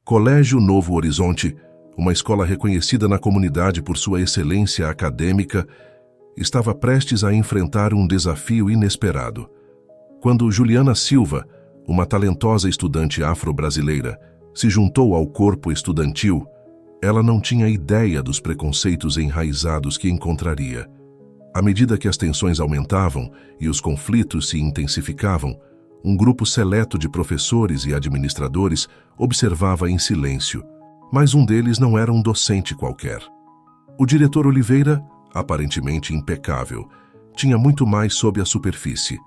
Colégio Novo Horizonte, uma escola reconhecida na comunidade por sua excelência acadêmica, estava prestes a enfrentar um desafio inesperado. Quando Juliana Silva, uma talentosa estudante afro-brasileira, se juntou ao corpo estudantil, ela não tinha ideia dos preconceitos enraizados que encontraria. À medida que as tensões aumentavam e os conflitos se intensificavam, um grupo seleto de professores e administradores observava em silêncio, mas um deles não era um docente qualquer. O diretor Oliveira, aparentemente impecável, tinha muito mais sob a superfície.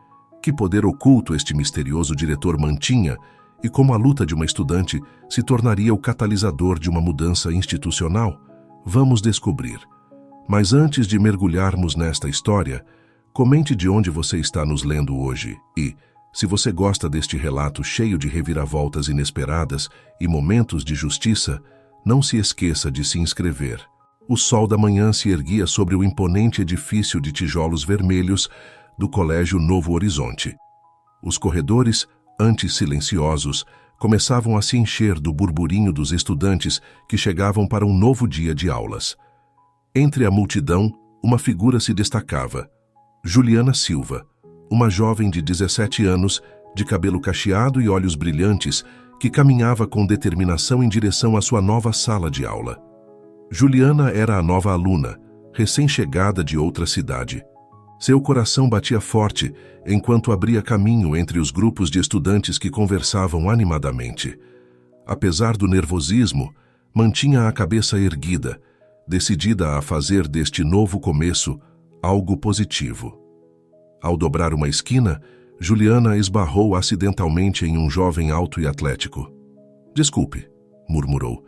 Que poder oculto este misterioso diretor mantinha e como a luta de uma estudante se tornaria o catalisador de uma mudança institucional? Vamos descobrir. Mas antes de mergulharmos nesta história, comente de onde você está nos lendo hoje e, se você gosta deste relato cheio de reviravoltas inesperadas e momentos de justiça, não se esqueça de se inscrever. O sol da manhã se erguia sobre o imponente edifício de tijolos vermelhos do Colégio Novo Horizonte. Os corredores, antes silenciosos, começavam a se encher do burburinho dos estudantes que chegavam para um novo dia de aulas. Entre a multidão, uma figura se destacava: Juliana Silva, uma jovem de 17 anos, de cabelo cacheado e olhos brilhantes, que caminhava com determinação em direção à sua nova sala de aula. Juliana era a nova aluna, recém-chegada de outra cidade. Seu coração batia forte enquanto abria caminho entre os grupos de estudantes que conversavam animadamente. Apesar do nervosismo, mantinha a cabeça erguida, decidida a fazer deste novo começo algo positivo. Ao dobrar uma esquina, Juliana esbarrou acidentalmente em um jovem alto e atlético. "Desculpe", murmurou,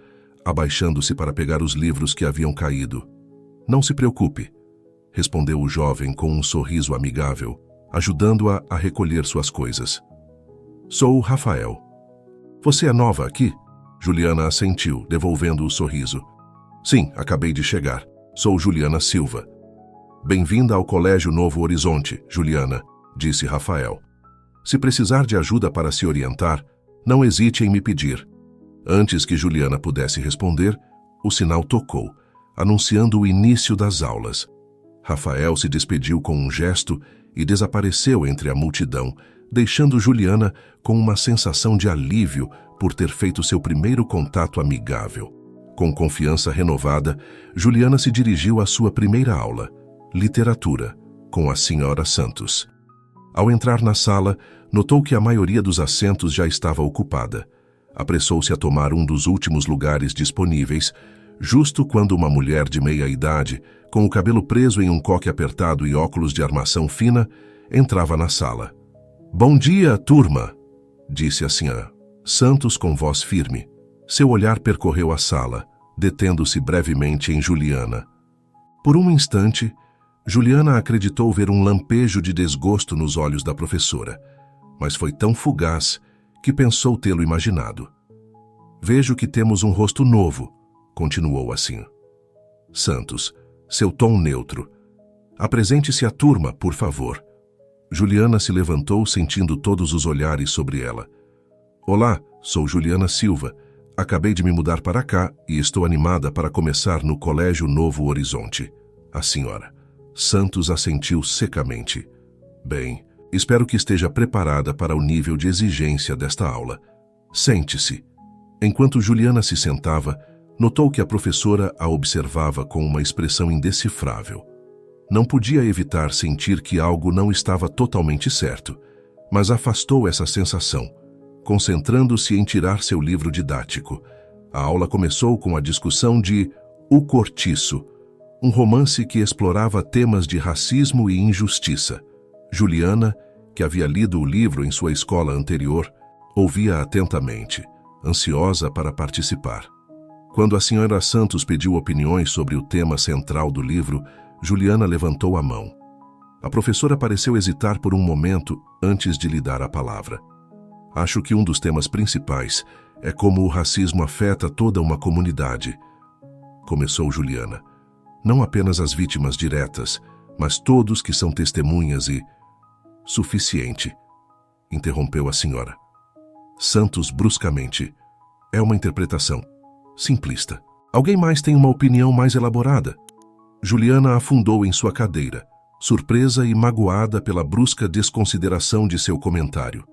abaixando-se para pegar os livros que haviam caído. "Não se preocupe", respondeu o jovem com um sorriso amigável, ajudando-a a recolher suas coisas. "Sou Rafael." "Você é nova aqui?" Juliana assentiu, devolvendo o sorriso. "Sim, acabei de chegar. Sou Juliana Silva." "Bem-vinda ao Colégio Novo Horizonte, Juliana", disse Rafael. "Se precisar de ajuda para se orientar, não hesite em me pedir." Antes que Juliana pudesse responder, o sinal tocou, anunciando o início das aulas. Rafael se despediu com um gesto e desapareceu entre a multidão, deixando Juliana com uma sensação de alívio por ter feito seu primeiro contato amigável. Com confiança renovada, Juliana se dirigiu à sua primeira aula, literatura, com a senhora Santos. Ao entrar na sala, notou que a maioria dos assentos já estava ocupada. Apressou-se a tomar um dos últimos lugares disponíveis, justo quando uma mulher de meia-idade, com o cabelo preso em um coque apertado e óculos de armação fina, entrava na sala. "Bom dia, turma", disse a senhora Santos com voz firme. Seu olhar percorreu a sala, detendo-se brevemente em Juliana. Por um instante, Juliana acreditou ver um lampejo de desgosto nos olhos da professora, mas foi tão fugaz que pensou tê-lo imaginado. "Vejo que temos um rosto novo", continuou assim. Santos, seu tom neutro. "Apresente-se à turma, por favor." Juliana se levantou, sentindo todos os olhares sobre ela. "Olá, sou Juliana Silva. Acabei de me mudar para cá e estou animada para começar no Colégio Novo Horizonte." A senhora Santos assentiu secamente. "Bem, espero que esteja preparada para o nível de exigência desta aula. Sente-se." Enquanto Juliana se sentava, notou que a professora a observava com uma expressão indecifrável. Não podia evitar sentir que algo não estava totalmente certo, mas afastou essa sensação, concentrando-se em tirar seu livro didático. A aula começou com a discussão de O Cortiço, um romance que explorava temas de racismo e injustiça. Juliana, que havia lido o livro em sua escola anterior, ouvia atentamente, ansiosa para participar. Quando a senhora Santos pediu opiniões sobre o tema central do livro, Juliana levantou a mão. A professora pareceu hesitar por um momento antes de lhe dar a palavra. "Acho que um dos temas principais é como o racismo afeta toda uma comunidade", começou Juliana. "Não apenas as vítimas diretas, mas todos que são testemunhas e..." "Suficiente", interrompeu a senhora Santos bruscamente. É uma interpretação simplista. Alguém mais tem uma opinião mais elaborada? Juliana afundou em sua cadeira, surpresa e magoada pela brusca desconsideração de seu comentário.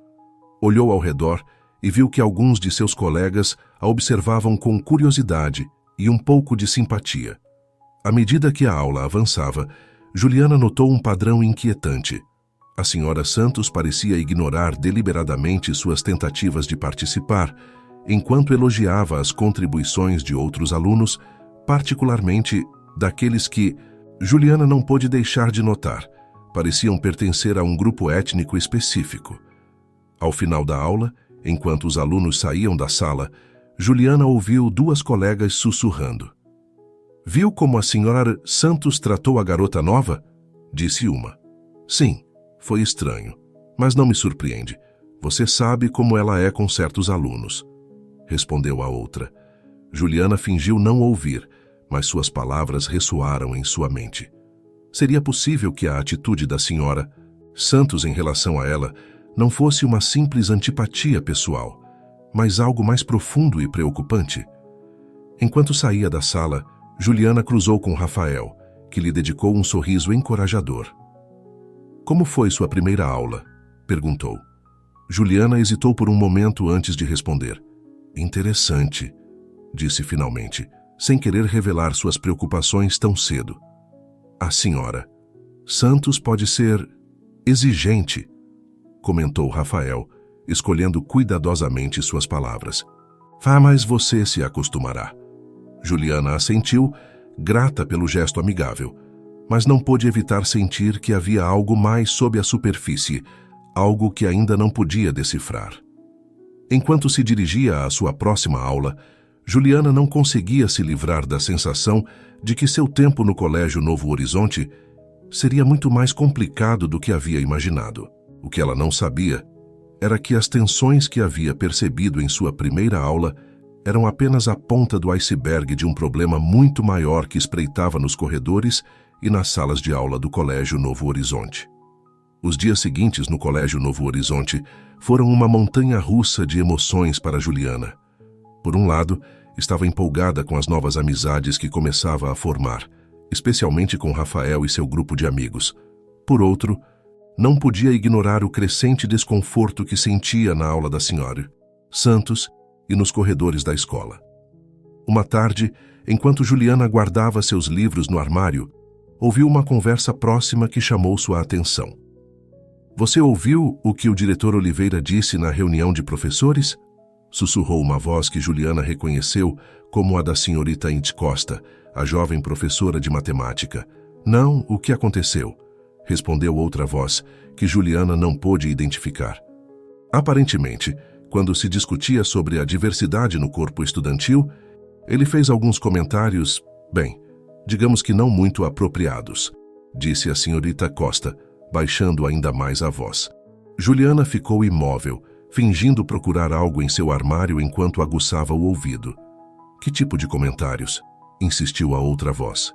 Olhou ao redor e viu que alguns de seus colegas a observavam com curiosidade e um pouco de simpatia. À medida que a aula avançava, Juliana notou um padrão inquietante. A senhora Santos parecia ignorar deliberadamente suas tentativas de participar, enquanto elogiava as contribuições de outros alunos, particularmente daqueles que, Juliana não pôde deixar de notar, pareciam pertencer a um grupo étnico específico. Ao final da aula, enquanto os alunos saíam da sala, Juliana ouviu duas colegas sussurrando. "Viu como a senhora Santos tratou a garota nova?" disse uma. "Sim, foi estranho, mas não me surpreende. Você sabe como ela é com certos alunos", respondeu a outra. Juliana fingiu não ouvir, mas suas palavras ressoaram em sua mente. Seria possível que a atitude da senhora Santos em relação a ela não fosse uma simples antipatia pessoal, mas algo mais profundo e preocupante? Enquanto saía da sala, Juliana cruzou com Rafael, que lhe dedicou um sorriso encorajador. "Como foi sua primeira aula?" perguntou. Juliana hesitou por um momento antes de responder. "Interessante", disse finalmente, sem querer revelar suas preocupações tão cedo. "A senhora Santos pode ser exigente", comentou Rafael, escolhendo cuidadosamente suas palavras. Mas você se acostumará." Juliana assentiu, grata pelo gesto amigável, mas não pôde evitar sentir que havia algo mais sob a superfície, algo que ainda não podia decifrar. Enquanto se dirigia à sua próxima aula, Juliana não conseguia se livrar da sensação de que seu tempo no Colégio Novo Horizonte seria muito mais complicado do que havia imaginado. O que ela não sabia era que as tensões que havia percebido em sua primeira aula eram apenas a ponta do iceberg de um problema muito maior que espreitava nos corredores e nas salas de aula do Colégio Novo Horizonte. Os dias seguintes no Colégio Novo Horizonte foram uma montanha-russa de emoções para Juliana. Por um lado, estava empolgada com as novas amizades que começava a formar, especialmente com Rafael e seu grupo de amigos. Por outro, não podia ignorar o crescente desconforto que sentia na aula da senhora Santos e nos corredores da escola. Uma tarde, enquanto Juliana guardava seus livros no armário, ouviu uma conversa próxima que chamou sua atenção. "Você ouviu o que o diretor Oliveira disse na reunião de professores?" sussurrou uma voz que Juliana reconheceu como a da senhorita Int Costa, a jovem professora de matemática. "Não, o que aconteceu?" respondeu outra voz, que Juliana não pôde identificar. Aparentemente, quando se discutia sobre a diversidade no corpo estudantil, ele fez alguns comentários, digamos que não muito apropriados, disse a senhorita Costa, baixando ainda mais a voz. Juliana ficou imóvel, fingindo procurar algo em seu armário enquanto aguçava o ouvido. "Que tipo de comentários?" insistiu a outra voz.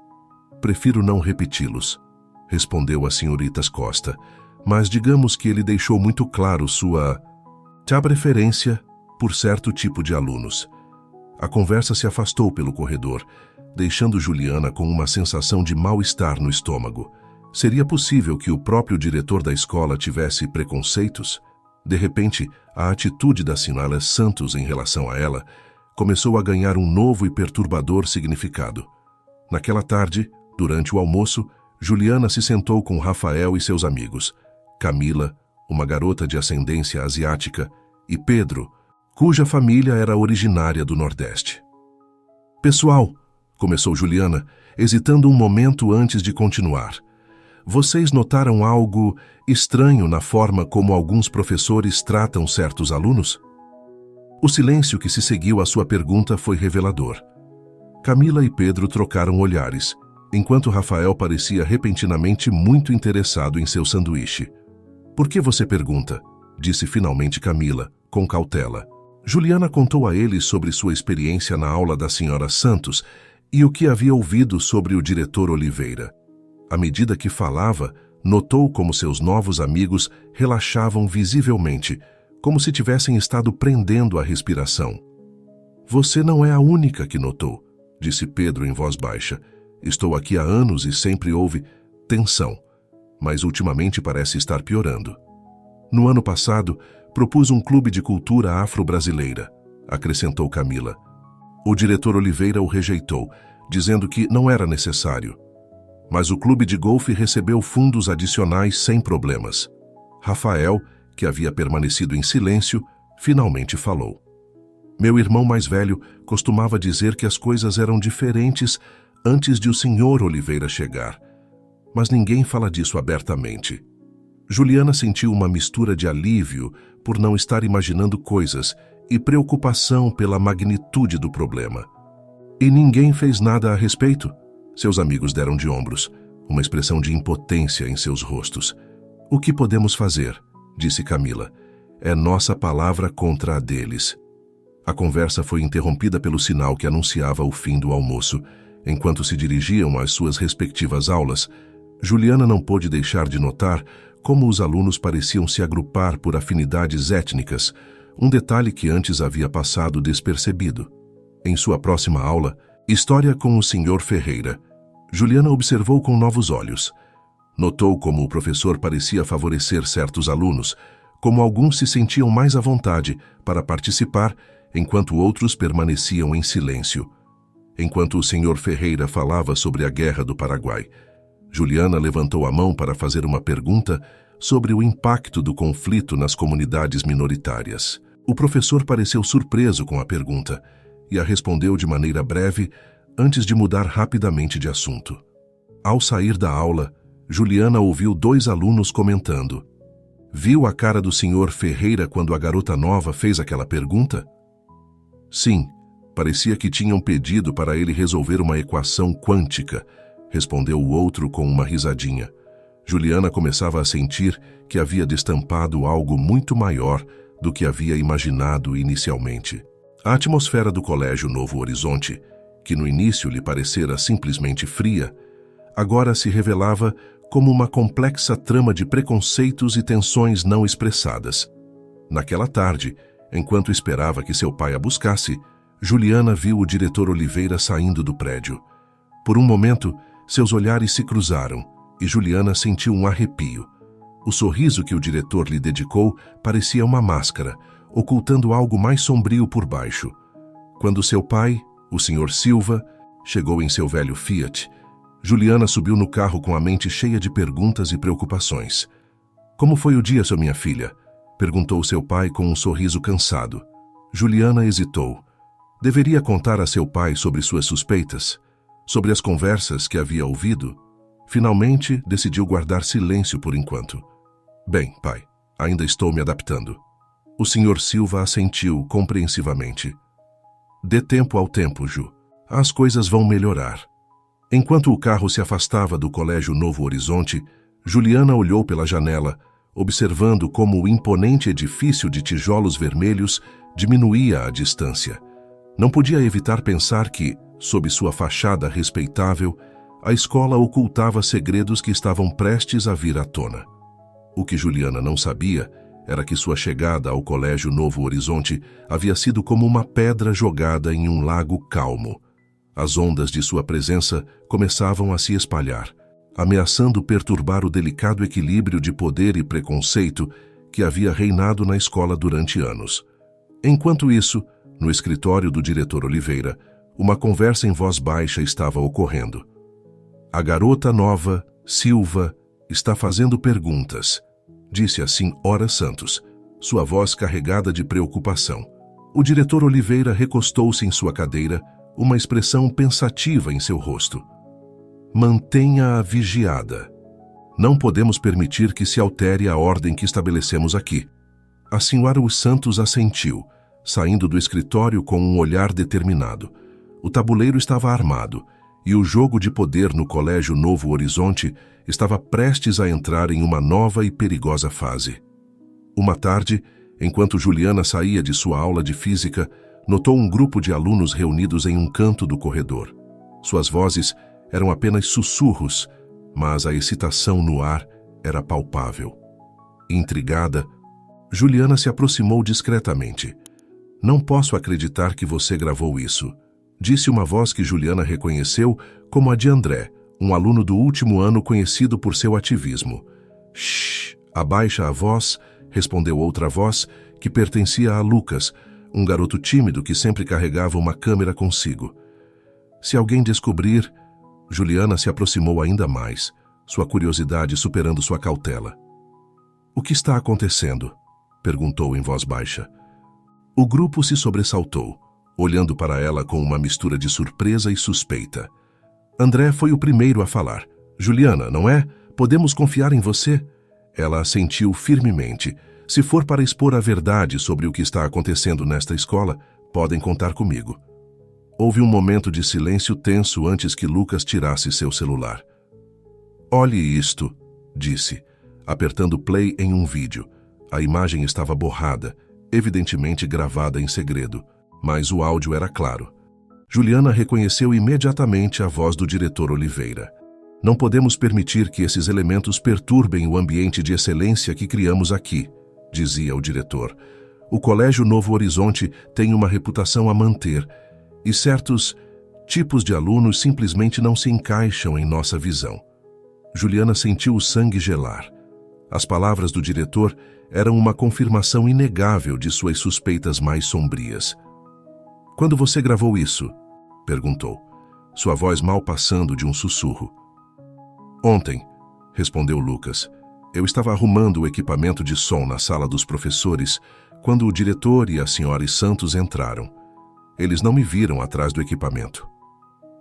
"Prefiro não repeti-los", respondeu a senhorita Costa, mas digamos que ele deixou muito claro sua preferência por certo tipo de alunos. A conversa se afastou pelo corredor, deixando Juliana com uma sensação de mal-estar no estômago. Seria possível que o próprio diretor da escola tivesse preconceitos? De repente, a atitude da senhora Santos em relação a ela começou a ganhar um novo e perturbador significado. Naquela tarde, durante o almoço, Juliana se sentou com Rafael e seus amigos, Camila, uma garota de ascendência asiática, e Pedro, cuja família era originária do Nordeste. "Pessoal", começou Juliana, hesitando um momento antes de continuar, "vocês notaram algo estranho na forma como alguns professores tratam certos alunos?" O silêncio que se seguiu à sua pergunta foi revelador. Camila e Pedro trocaram olhares, enquanto Rafael parecia repentinamente muito interessado em seu sanduíche. "Por que você pergunta?", disse finalmente Camila, com cautela. Juliana contou a ele sobre sua experiência na aula da senhora Santos e o que havia ouvido sobre o diretor Oliveira. À medida que falava, notou como seus novos amigos relaxavam visivelmente, como se tivessem estado prendendo a respiração. Você não é a única que notou, disse Pedro em voz baixa. Estou aqui há anos e sempre houve tensão, mas ultimamente parece estar piorando. No ano passado, propus um clube de cultura afro-brasileira, acrescentou Camila. O diretor Oliveira o rejeitou, dizendo que não era necessário. Mas o clube de golfe recebeu fundos adicionais sem problemas. Rafael, que havia permanecido em silêncio, finalmente falou. Meu irmão mais velho costumava dizer que as coisas eram diferentes antes de o senhor Oliveira chegar. Mas ninguém fala disso abertamente. Juliana sentiu uma mistura de alívio por não estar imaginando coisas e preocupação pela magnitude do problema. E ninguém fez nada a respeito? Seus amigos deram de ombros, uma expressão de impotência em seus rostos. O que podemos fazer? Disse Camila. É nossa palavra contra a deles. A conversa foi interrompida pelo sinal que anunciava o fim do almoço. Enquanto se dirigiam às suas respectivas aulas, Juliana não pôde deixar de notar como os alunos pareciam se agrupar por afinidades étnicas, um detalhe que antes havia passado despercebido. Em sua próxima aula, História com o Sr. Ferreira, Juliana observou com novos olhos. Notou como o professor parecia favorecer certos alunos, como alguns se sentiam mais à vontade para participar, enquanto outros permaneciam em silêncio. Enquanto o Sr. Ferreira falava sobre a Guerra do Paraguai, Juliana levantou a mão para fazer uma pergunta sobre o impacto do conflito nas comunidades minoritárias. O professor pareceu surpreso com a pergunta e a respondeu de maneira breve antes de mudar rapidamente de assunto. Ao sair da aula, Juliana ouviu 2 alunos comentando. Viu a cara do Sr. Ferreira quando a garota nova fez aquela pergunta? Sim, parecia que tinham pedido para ele resolver uma equação quântica, respondeu o outro com uma risadinha. Juliana começava a sentir que havia destampado algo muito maior do que havia imaginado inicialmente. A atmosfera do Colégio Novo Horizonte, que no início lhe parecera simplesmente fria, agora se revelava como uma complexa trama de preconceitos e tensões não expressadas. Naquela tarde, enquanto esperava que seu pai a buscasse, Juliana viu o diretor Oliveira saindo do prédio. Por um momento, seus olhares se cruzaram e Juliana sentiu um arrepio. O sorriso que o diretor lhe dedicou parecia uma máscara, ocultando algo mais sombrio por baixo. Quando seu pai, o Sr. Silva, chegou em seu velho Fiat, Juliana subiu no carro com a mente cheia de perguntas e preocupações. Como foi o dia, sua minha filha? Perguntou seu pai com um sorriso cansado. Juliana hesitou. Deveria contar a seu pai sobre suas suspeitas? Sobre as conversas que havia ouvido? Finalmente, decidiu guardar silêncio por enquanto. Bem, pai, ainda estou me adaptando. O Sr. Silva assentiu compreensivamente. Dê tempo ao tempo, Ju. As coisas vão melhorar. Enquanto o carro se afastava do Colégio Novo Horizonte, Juliana olhou pela janela, observando como o imponente edifício de tijolos vermelhos diminuía a distância. Não podia evitar pensar que, sob sua fachada respeitável, a escola ocultava segredos que estavam prestes a vir à tona. O que Juliana não sabia era que sua chegada ao Colégio Novo Horizonte havia sido como uma pedra jogada em um lago calmo. As ondas de sua presença começavam a se espalhar, ameaçando perturbar o delicado equilíbrio de poder e preconceito que havia reinado na escola durante anos. Enquanto isso, no escritório do diretor Oliveira, uma conversa em voz baixa estava ocorrendo. A garota nova, Silva, está fazendo perguntas, disse assim Ora Santos, sua voz carregada de preocupação. O diretor Oliveira recostou-se em sua cadeira, uma expressão pensativa em seu rosto. Mantenha-a vigiada. Não podemos permitir que se altere a ordem que estabelecemos aqui. A senhora Os Santos assentiu, saindo do escritório com um olhar determinado. O tabuleiro estava armado, e o jogo de poder no Colégio Novo Horizonte estava prestes a entrar em uma nova e perigosa fase. Uma tarde, enquanto Juliana saía de sua aula de física, notou um grupo de alunos reunidos em um canto do corredor. Suas vozes eram apenas sussurros, mas a excitação no ar era palpável. Intrigada, Juliana se aproximou discretamente. Não posso acreditar que você gravou isso, disse uma voz que Juliana reconheceu como a de André, um aluno do último ano conhecido por seu ativismo. Shhh, abaixa a voz, respondeu outra voz, que pertencia a Lucas, um garoto tímido que sempre carregava uma câmera consigo. Se alguém descobrir... Juliana se aproximou ainda mais, sua curiosidade superando sua cautela. O que está acontecendo? Perguntou em voz baixa. O grupo se sobressaltou, olhando para ela com uma mistura de surpresa e suspeita. André foi o primeiro a falar. Juliana, não é? Podemos confiar em você? Ela assentiu firmemente. Se for para expor a verdade sobre o que está acontecendo nesta escola, podem contar comigo. Houve um momento de silêncio tenso antes que Lucas tirasse seu celular. Olhe isto, disse, apertando play em um vídeo. A imagem estava borrada, evidentemente gravada em segredo, mas o áudio era claro. Juliana reconheceu imediatamente a voz do diretor Oliveira. Não podemos permitir que esses elementos perturbem o ambiente de excelência que criamos aqui, dizia o diretor. O Colégio Novo Horizonte tem uma reputação a manter, e certos tipos de alunos simplesmente não se encaixam em nossa visão. Juliana sentiu o sangue gelar. As palavras do diretor eram uma confirmação inegável de suas suspeitas mais sombrias. Quando você gravou isso? Perguntou, sua voz mal passando de um sussurro. Ontem, respondeu Lucas. Eu estava arrumando o equipamento de som na sala dos professores quando o diretor e a senhora Santos entraram. Eles não me viram atrás do equipamento.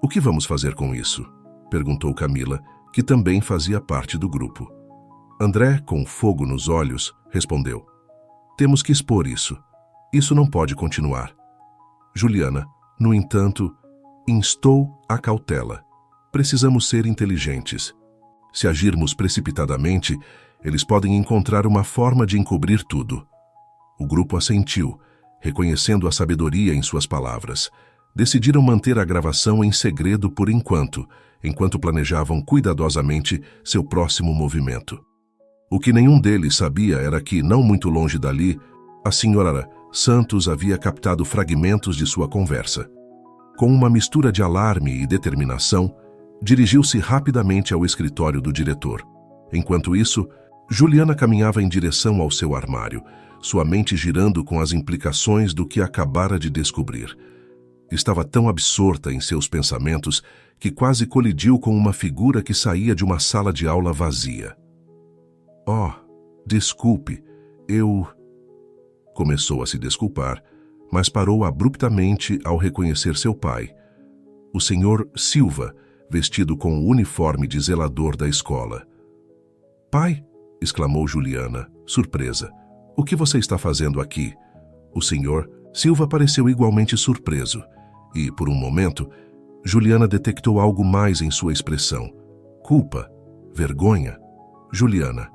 O que vamos fazer com isso? Perguntou Camila, que também fazia parte do grupo. André, com fogo nos olhos, respondeu. Temos que expor isso. Isso não pode continuar. Juliana, no entanto, instou a cautela. Precisamos ser inteligentes. Se agirmos precipitadamente, eles podem encontrar uma forma de encobrir tudo. O grupo assentiu, reconhecendo a sabedoria em suas palavras. Decidiram manter a gravação em segredo por enquanto planejavam cuidadosamente seu próximo movimento. O que nenhum deles sabia era que, não muito longe dali, a senhora Santos havia captado fragmentos de sua conversa. Com uma mistura de alarme e determinação, dirigiu-se rapidamente ao escritório do diretor. Enquanto isso, Juliana caminhava em direção ao seu armário, sua mente girando com as implicações do que acabara de descobrir. Estava tão absorta em seus pensamentos que quase colidiu com uma figura que saía de uma sala de aula vazia. Oh, desculpe, eu... Começou a se desculpar, mas parou abruptamente ao reconhecer seu pai, o senhor Silva, vestido com o uniforme de zelador da escola. Pai, exclamou Juliana, surpresa. O que você está fazendo aqui? O senhor Silva pareceu igualmente surpreso, e, por um momento, Juliana detectou algo mais em sua expressão. Culpa? Vergonha? Juliana,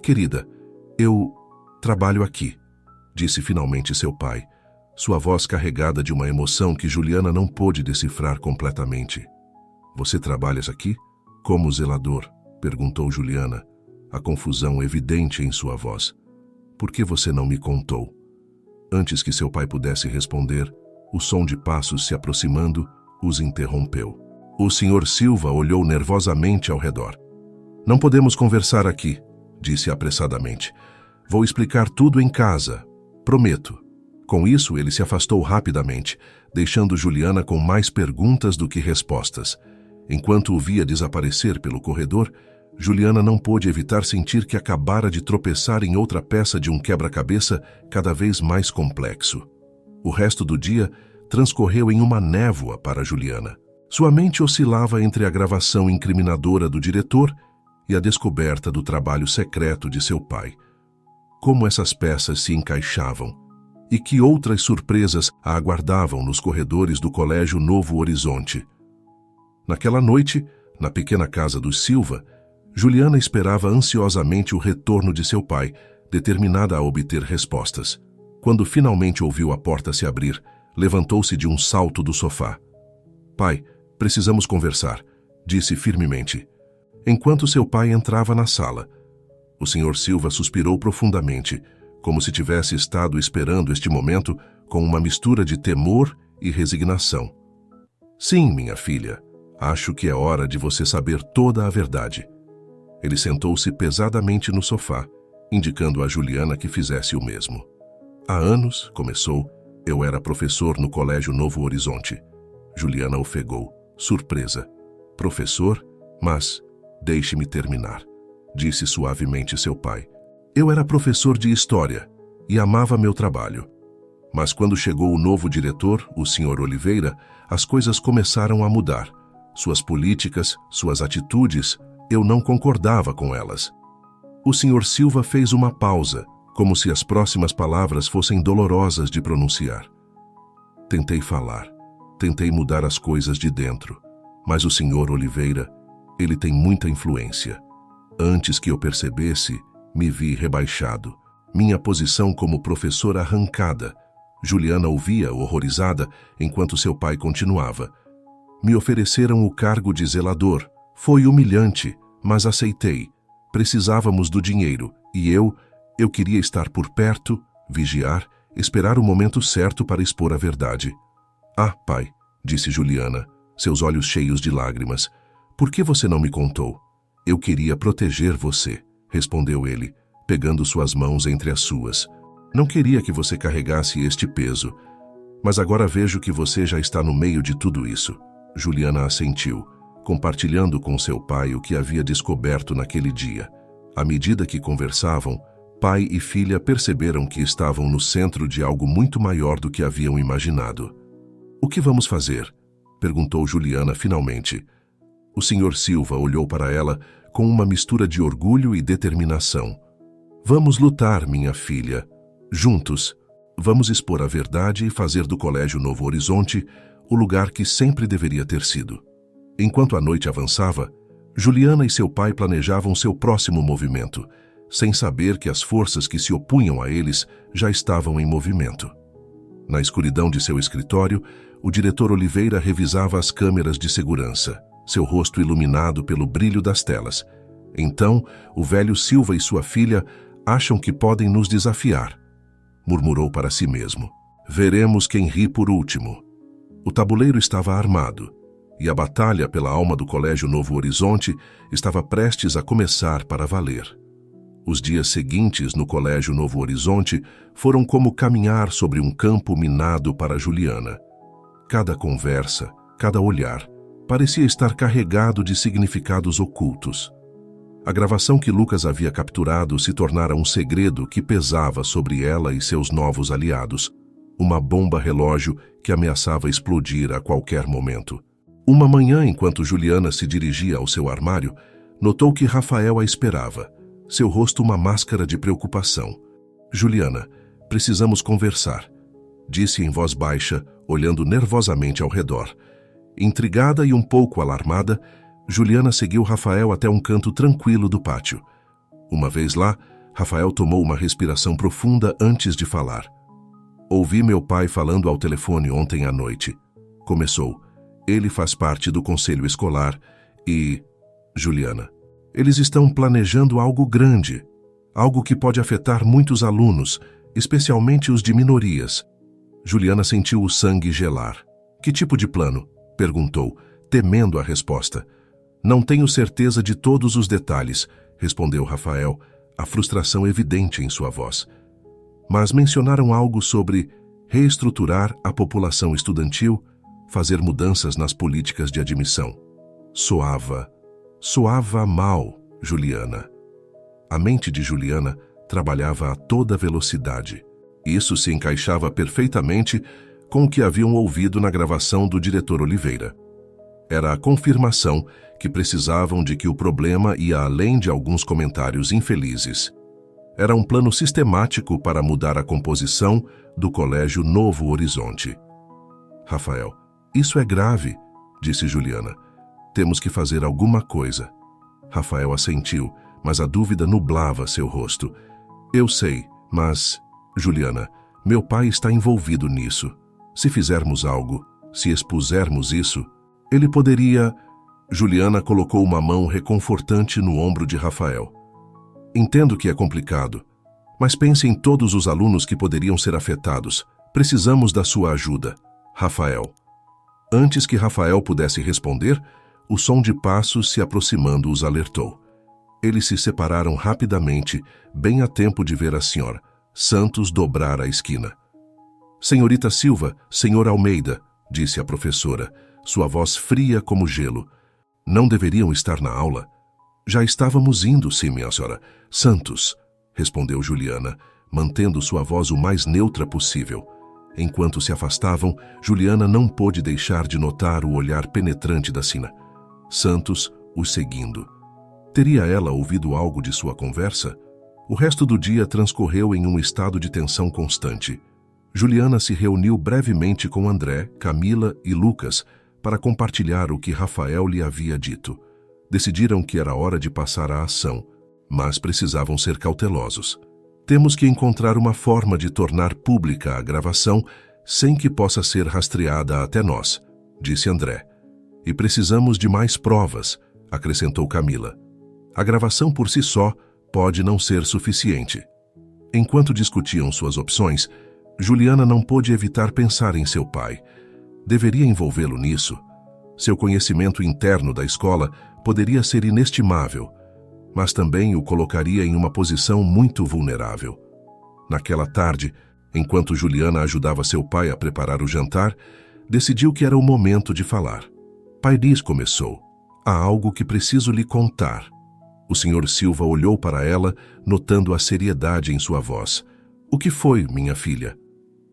querida, eu trabalho aqui, disse finalmente seu pai, sua voz carregada de uma emoção que Juliana não pôde decifrar completamente. Você trabalha aqui? Como zelador? Perguntou Juliana, a confusão evidente em sua voz. Por que você não me contou? Antes que seu pai pudesse responder, o som de passos se aproximando os interrompeu. O senhor Silva olhou nervosamente ao redor. Não podemos conversar aqui, disse apressadamente. Vou explicar tudo em casa, prometo. Com isso, ele se afastou rapidamente, deixando Juliana com mais perguntas do que respostas. Enquanto o via desaparecer pelo corredor, Juliana não pôde evitar sentir que acabara de tropeçar em outra peça de um quebra-cabeça cada vez mais complexo. O resto do dia transcorreu em uma névoa para Juliana. Sua mente oscilava entre a gravação incriminadora do diretor e a descoberta do trabalho secreto de seu pai. Como essas peças se encaixavam e que outras surpresas a aguardavam nos corredores do Colégio Novo Horizonte. Naquela noite, na pequena casa dos Silva, Juliana esperava ansiosamente o retorno de seu pai, determinada a obter respostas. Quando finalmente ouviu a porta se abrir, levantou-se de um salto do sofá. Pai, precisamos conversar, disse firmemente. Enquanto seu pai entrava na sala, o senhor Silva suspirou profundamente, como se tivesse estado esperando este momento com uma mistura de temor e resignação. Sim, minha filha, acho que é hora de você saber toda a verdade. Ele sentou-se pesadamente no sofá, indicando a Juliana que fizesse o mesmo. Há anos, começou, eu era professor no Colégio Novo Horizonte. Juliana ofegou, surpresa. Professor? Mas, deixe-me terminar, disse suavemente seu pai. Eu era professor de história e amava meu trabalho. Mas quando chegou o novo diretor, o Sr. Oliveira, as coisas começaram a mudar. Suas políticas, suas atitudes, eu não concordava com elas. O Sr. Silva fez uma pausa, como se as próximas palavras fossem dolorosas de pronunciar. Tentei falar, tentei mudar as coisas de dentro, mas o Sr. Oliveira, ele tem muita influência. Antes que eu percebesse, me vi rebaixado. Minha posição como professor arrancada. Juliana ouvia, horrorizada, enquanto seu pai continuava. Me ofereceram o cargo de zelador. Foi humilhante, mas aceitei. Precisávamos do dinheiro, e eu queria estar por perto, vigiar, esperar o momento certo para expor a verdade. Ah, pai, disse Juliana, seus olhos cheios de lágrimas. Por que você não me contou? Eu queria proteger você, respondeu ele, pegando suas mãos entre as suas. Não queria que você carregasse este peso, mas agora vejo que você já está no meio de tudo isso. Juliana assentiu, compartilhando com seu pai o que havia descoberto naquele dia. À medida que conversavam, pai e filha perceberam que estavam no centro de algo muito maior do que haviam imaginado. O que vamos fazer? Perguntou Juliana finalmente. O Sr. Silva olhou para ela com uma mistura de orgulho e determinação. Vamos lutar, minha filha. Juntos, vamos expor a verdade e fazer do Colégio Novo Horizonte o lugar que sempre deveria ter sido. Enquanto a noite avançava, Juliana e seu pai planejavam seu próximo movimento, sem saber que as forças que se opunham a eles já estavam em movimento. Na escuridão de seu escritório, o diretor Oliveira revisava as câmeras de segurança, seu rosto iluminado pelo brilho das telas. Então, o velho Silva e sua filha acham que podem nos desafiar, murmurou para si mesmo. Veremos quem ri por último. O tabuleiro estava armado, e a batalha pela alma do Colégio Novo Horizonte estava prestes a começar para valer. Os dias seguintes no Colégio Novo Horizonte foram como caminhar sobre um campo minado para Juliana. Cada conversa, cada olhar, parecia estar carregado de significados ocultos. A gravação que Lucas havia capturado se tornara um segredo que pesava sobre ela e seus novos aliados, uma bomba-relógio que ameaçava explodir a qualquer momento. Uma manhã, enquanto Juliana se dirigia ao seu armário, notou que Rafael a esperava, seu rosto uma máscara de preocupação. Juliana, precisamos conversar, disse em voz baixa, olhando nervosamente ao redor. Intrigada e um pouco alarmada, Juliana seguiu Rafael até um canto tranquilo do pátio. Uma vez lá, Rafael tomou uma respiração profunda antes de falar. Ouvi meu pai falando ao telefone ontem à noite. Começou. Ele faz parte do conselho escolar e... Juliana, eles estão planejando algo grande, algo que pode afetar muitos alunos, especialmente os de minorias. Juliana sentiu o sangue gelar. Que tipo de plano? Perguntou, temendo a resposta. Não tenho certeza de todos os detalhes, respondeu Rafael, a frustração evidente em sua voz. Mas mencionaram algo sobre reestruturar a população estudantil, fazer mudanças nas políticas de admissão. Soava mal, Juliana. A mente de Juliana trabalhava a toda velocidade. Isso se encaixava perfeitamente com o que haviam ouvido na gravação do diretor Oliveira. Era a confirmação que precisavam de que o problema ia além de alguns comentários infelizes. Era um plano sistemático para mudar a composição do Colégio Novo Horizonte. Rafael, isso é grave, disse Juliana. Temos que fazer alguma coisa. Rafael assentiu, mas a dúvida nublava seu rosto. Eu sei, mas... Juliana, meu pai está envolvido nisso. Se fizermos algo, se expusermos isso, ele poderia... Juliana colocou uma mão reconfortante no ombro de Rafael. Entendo que é complicado, mas pense em todos os alunos que poderiam ser afetados, Precisamos da sua ajuda, Rafael. Antes que Rafael pudesse responder, o som de passos se aproximando os alertou. Eles se separaram rapidamente, bem a tempo de ver a senhora Santos dobrar a esquina. Senhorita Silva, senhor Almeida, disse a professora, sua voz fria como gelo. Não deveriam estar na aula? Já estávamos indo, sim, minha senhora. Santos, respondeu Juliana, mantendo sua voz o mais neutra possível. Enquanto se afastavam, Juliana não pôde deixar de notar o olhar penetrante da sina. Santos os seguindo. Teria ela ouvido algo de sua conversa? O resto do dia transcorreu em um estado de tensão constante. Juliana se reuniu brevemente com André, Camila e Lucas para compartilhar o que Rafael lhe havia dito. Decidiram que era hora de passar à ação, mas precisavam ser cautelosos. Temos que encontrar uma forma de tornar pública a gravação sem que possa ser rastreada até nós, disse André. E precisamos de mais provas, acrescentou Camila. A gravação por si só pode não ser suficiente. Enquanto discutiam suas opções, Juliana não pôde evitar pensar em seu pai. Deveria envolvê-lo nisso. Seu conhecimento interno da escola poderia ser inestimável, mas também o colocaria em uma posição muito vulnerável. Naquela tarde, enquanto Juliana ajudava seu pai a preparar o jantar, decidiu que era o momento de falar. Pai Liz começou. Há algo que preciso lhe contar. O Sr. Silva olhou para ela, notando a seriedade em sua voz. O que foi, minha filha?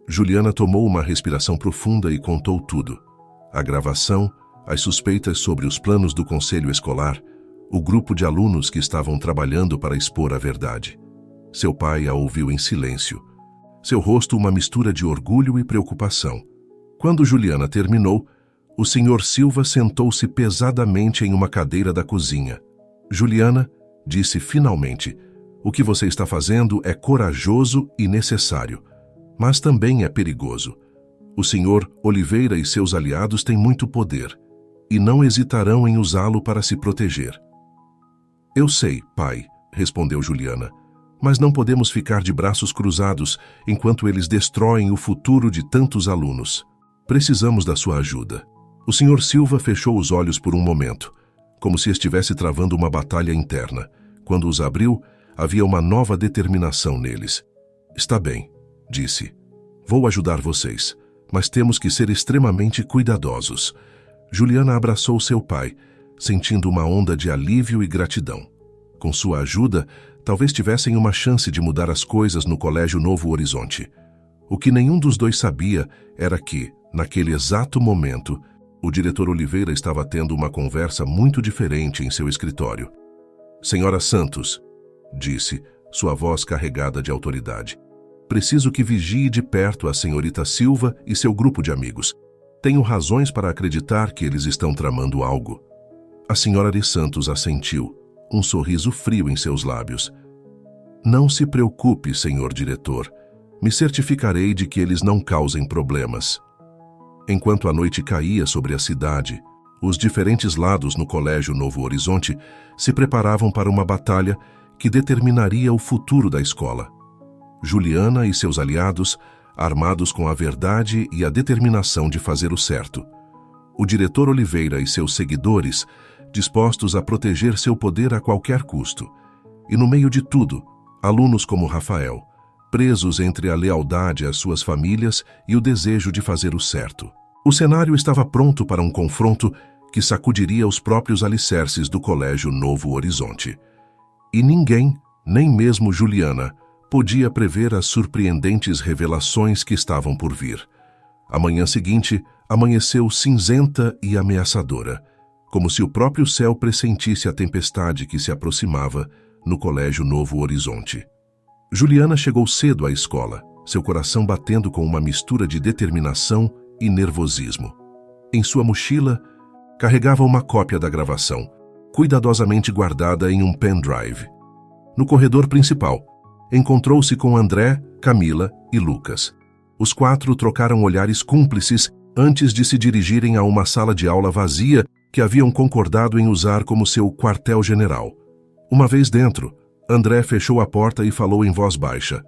Juliana tomou uma respiração profunda e contou tudo. A gravação, as suspeitas sobre os planos do conselho escolar, o grupo de alunos que estavam trabalhando para expor a verdade. Seu pai a ouviu em silêncio. Seu rosto uma mistura de orgulho e preocupação. Quando Juliana terminou, o Sr. Silva sentou-se pesadamente em uma cadeira da cozinha. Juliana, disse finalmente, o que você está fazendo é corajoso e necessário, mas também é perigoso. O Sr. Oliveira e seus aliados têm muito poder, e não hesitarão em usá-lo para se proteger. Eu sei, pai, respondeu Juliana, mas não podemos ficar de braços cruzados enquanto eles destroem o futuro de tantos alunos. Precisamos da sua ajuda. O Sr. Silva fechou os olhos por um momento, como se estivesse travando uma batalha interna. Quando os abriu, havia uma nova determinação neles. Está bem, disse. Vou ajudar vocês, mas temos que ser extremamente cuidadosos. Juliana abraçou seu pai, sentindo uma onda de alívio e gratidão. Com sua ajuda, talvez tivessem uma chance de mudar as coisas no Colégio Novo Horizonte. O que nenhum dos dois sabia era que, naquele exato momento, o diretor Oliveira estava tendo uma conversa muito diferente em seu escritório. Senhora Santos, disse, sua voz carregada de autoridade. Preciso que vigie de perto a senhorita Silva e seu grupo de amigos. Tenho razões para acreditar que eles estão tramando algo. A senhora de Santos assentiu, um sorriso frio em seus lábios. Não se preocupe, senhor diretor. Me certificarei de que eles não causem problemas. Enquanto a noite caía sobre a cidade, os diferentes lados no Colégio Novo Horizonte se preparavam para uma batalha que determinaria o futuro da escola. Juliana e seus aliados, armados com a verdade e a determinação de fazer o certo. O diretor Oliveira e seus seguidores, dispostos a proteger seu poder a qualquer custo. E no meio de tudo, alunos como Rafael, presos entre a lealdade às suas famílias e o desejo de fazer o certo. O cenário estava pronto para um confronto que sacudiria os próprios alicerces do Colégio Novo Horizonte. E ninguém, nem mesmo Juliana, podia prever as surpreendentes revelações que estavam por vir. A manhã seguinte amanheceu cinzenta e ameaçadora, como se o próprio céu pressentisse a tempestade que se aproximava no Colégio Novo Horizonte. Juliana chegou cedo à escola, seu coração batendo com uma mistura de determinação e nervosismo. Em sua mochila, carregava uma cópia da gravação, cuidadosamente guardada em um pendrive. No corredor principal, encontrou-se com André, Camila e Lucas. Os quatro trocaram olhares cúmplices antes de se dirigirem a uma sala de aula vazia que haviam concordado em usar como seu quartel-general. Uma vez dentro, André fechou a porta e falou em voz baixa.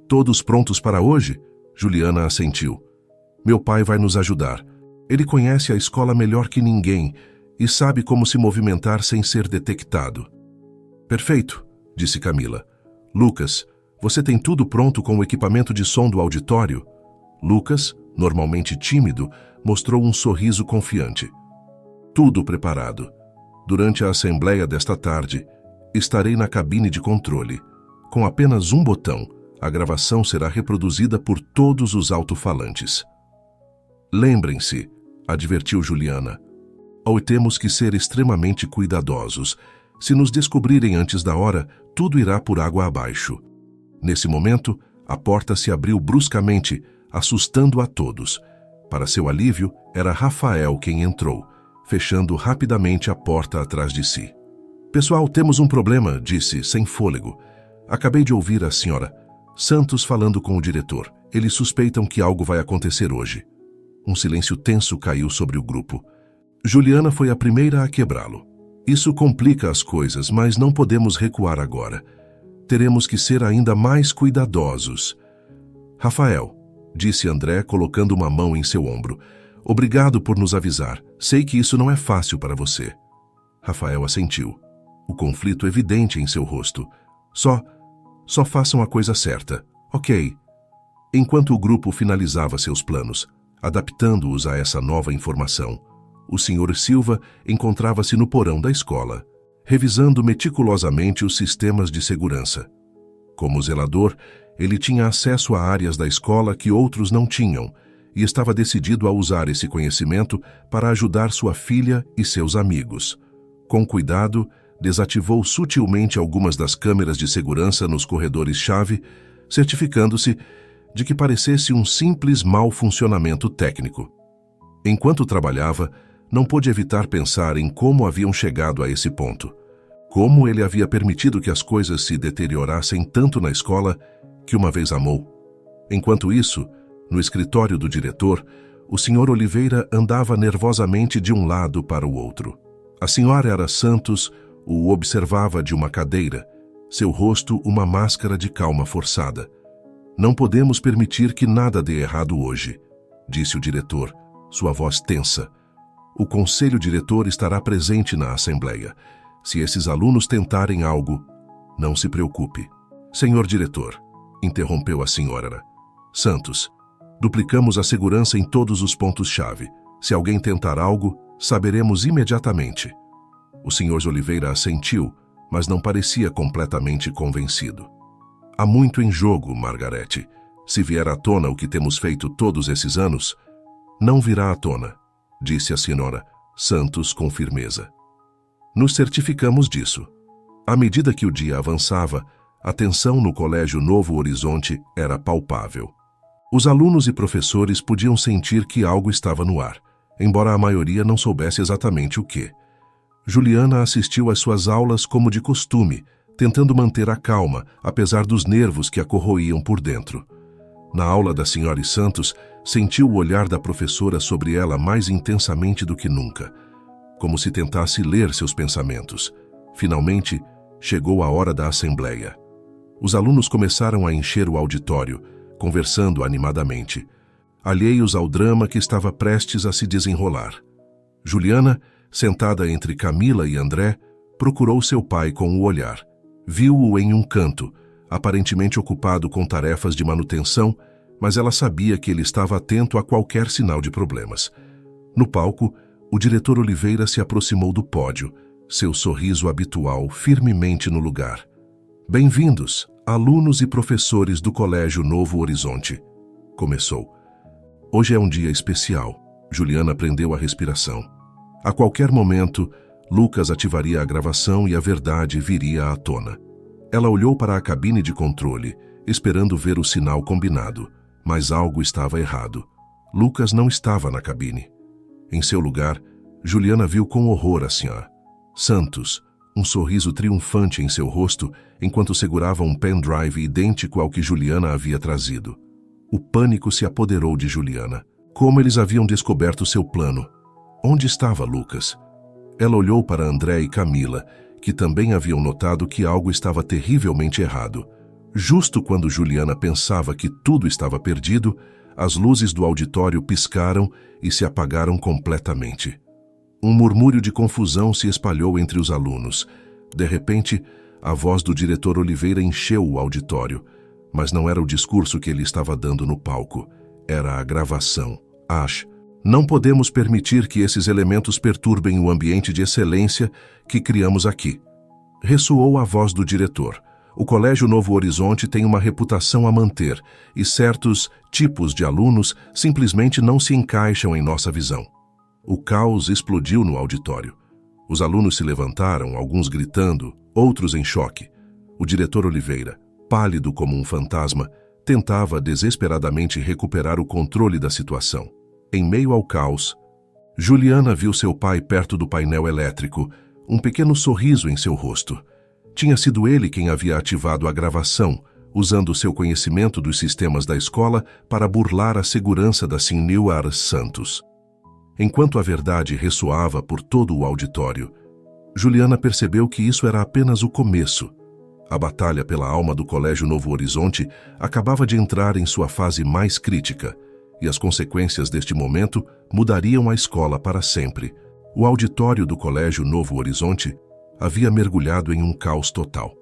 Todos prontos para hoje? Juliana assentiu. Meu pai vai nos ajudar. Ele conhece a escola melhor que ninguém e sabe como se movimentar sem ser detectado. Perfeito, disse Camila. Lucas, você tem tudo pronto com o equipamento de som do auditório? Lucas, normalmente tímido, mostrou um sorriso confiante. Tudo preparado. Durante a assembleia desta tarde, estarei na cabine de controle. Com apenas um botão, a gravação será reproduzida por todos os alto-falantes. Lembrem-se, advertiu Juliana, ou temos que ser extremamente cuidadosos. Se nos descobrirem antes da hora, tudo irá por água abaixo. Nesse momento, a porta se abriu bruscamente, assustando a todos. Para seu alívio, era Rafael quem entrou, fechando rapidamente a porta atrás de si. Pessoal, temos um problema, disse, sem fôlego. Acabei de ouvir a senhora Santos falando com o diretor. Eles suspeitam que algo vai acontecer hoje. Um silêncio tenso caiu sobre o grupo. Juliana foi a primeira a quebrá-lo. Isso complica as coisas, mas não podemos recuar agora. Teremos que ser ainda mais cuidadosos. Rafael, disse André, colocando uma mão em seu ombro. Obrigado por nos avisar. Sei que isso não é fácil para você. Rafael assentiu. O conflito evidente em seu rosto. Só façam a coisa certa. Ok. Enquanto o grupo finalizava seus planos, adaptando-os a essa nova informação, o Sr. Silva encontrava-se no porão da escola, revisando meticulosamente os sistemas de segurança. Como zelador, ele tinha acesso a áreas da escola que outros não tinham e estava decidido a usar esse conhecimento para ajudar sua filha e seus amigos. Com cuidado, desativou sutilmente algumas das câmeras de segurança nos corredores-chave, certificando-se de que parecesse um simples mau funcionamento técnico. Enquanto trabalhava, não pôde evitar pensar em como haviam chegado a esse ponto. Como ele havia permitido que as coisas se deteriorassem tanto na escola que uma vez amou. Enquanto isso, no escritório do diretor, o Sr. Oliveira andava nervosamente de um lado para o outro. A senhora era Santos o observava de uma cadeira, seu rosto uma máscara de calma forçada. Não podemos permitir que nada dê errado hoje, disse o diretor, sua voz tensa. O conselho diretor estará presente na assembleia. Se esses alunos tentarem algo, não se preocupe. Senhor diretor, interrompeu a senhora Santos, duplicamos a segurança em todos os pontos-chave. Se alguém tentar algo, saberemos imediatamente. O Sr. Oliveira assentiu, mas não parecia completamente convencido. Há muito em jogo, Margarete. Se vier à tona o que temos feito todos esses anos, não virá à tona, disse a senhora Santos com firmeza. Nos certificamos disso. À medida que o dia avançava, a tensão no Colégio Novo Horizonte era palpável. Os alunos e professores podiam sentir que algo estava no ar, embora a maioria não soubesse exatamente o que. Juliana assistiu às suas aulas como de costume, tentando manter a calma, apesar dos nervos que a corroíam por dentro. Na aula da Sra. Santos, sentiu o olhar da professora sobre ela mais intensamente do que nunca, como se tentasse ler seus pensamentos. Finalmente, chegou a hora da assembleia. Os alunos começaram a encher o auditório, conversando animadamente, alheios ao drama que estava prestes a se desenrolar. Juliana, sentada entre Camila e André, procurou seu pai com o olhar. Viu-o em um canto, aparentemente ocupado com tarefas de manutenção, mas ela sabia que ele estava atento a qualquer sinal de problemas. No palco, o diretor Oliveira se aproximou do pódio, seu sorriso habitual firmemente no lugar. Bem-vindos, alunos e professores do Colégio Novo Horizonte. Começou. Hoje é um dia especial. Juliana prendeu a respiração. A qualquer momento, Lucas ativaria a gravação e a verdade viria à tona. Ela olhou para a cabine de controle, esperando ver o sinal combinado, mas algo estava errado. Lucas não estava na cabine. Em seu lugar, Juliana viu com horror a senhora Santos, um sorriso triunfante em seu rosto, enquanto segurava um pendrive idêntico ao que Juliana havia trazido. O pânico se apoderou de Juliana. Como eles haviam descoberto seu plano? Onde estava Lucas? Ela olhou para André e Camila, que também haviam notado que algo estava terrivelmente errado. Justo quando Juliana pensava que tudo estava perdido, as luzes do auditório piscaram e se apagaram completamente. Um murmúrio de confusão se espalhou entre os alunos. De repente, a voz do diretor Oliveira encheu o auditório, mas não era o discurso que ele estava dando no palco. Era a gravação. Ash, não podemos permitir que esses elementos perturbem o ambiente de excelência que criamos aqui. Ressoou a voz do diretor. O Colégio Novo Horizonte tem uma reputação a manter e certos tipos de alunos simplesmente não se encaixam em nossa visão. O caos explodiu no auditório. Os alunos se levantaram, alguns gritando, outros em choque. O diretor Oliveira, pálido como um fantasma, tentava desesperadamente recuperar o controle da situação. Em meio ao caos, Juliana viu seu pai perto do painel elétrico, um pequeno sorriso em seu rosto. Tinha sido ele quem havia ativado a gravação, usando seu conhecimento dos sistemas da escola para burlar a segurança da Senhora Santos. Enquanto a verdade ressoava por todo o auditório, Juliana percebeu que isso era apenas o começo. A batalha pela alma do Colégio Novo Horizonte acabava de entrar em sua fase mais crítica, e as consequências deste momento mudariam a escola para sempre. O auditório do Colégio Novo Horizonte havia mergulhado em um caos total.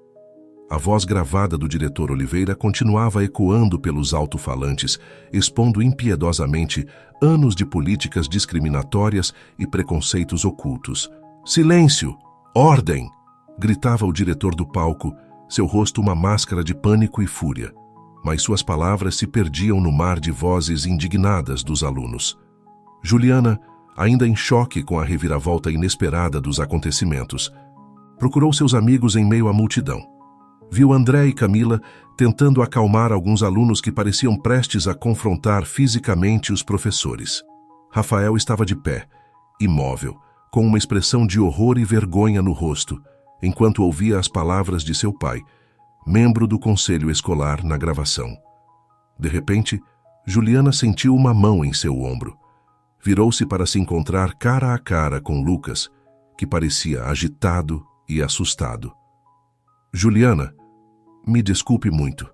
A voz gravada do diretor Oliveira continuava ecoando pelos alto-falantes, expondo impiedosamente anos de políticas discriminatórias e preconceitos ocultos. Silêncio! Ordem! Gritava o diretor do palco, seu rosto uma máscara de pânico e fúria. Mas suas palavras se perdiam no mar de vozes indignadas dos alunos. Juliana, ainda em choque com a reviravolta inesperada dos acontecimentos, procurou seus amigos em meio à multidão. Viu André e Camila tentando acalmar alguns alunos que pareciam prestes a confrontar fisicamente os professores. Rafael estava de pé, imóvel, com uma expressão de horror e vergonha no rosto, enquanto ouvia as palavras de seu pai, membro do conselho escolar, na gravação. De repente, Juliana sentiu uma mão em seu ombro. Virou-se para se encontrar cara a cara com Lucas, que parecia agitado e assustado. Juliana, me desculpe muito,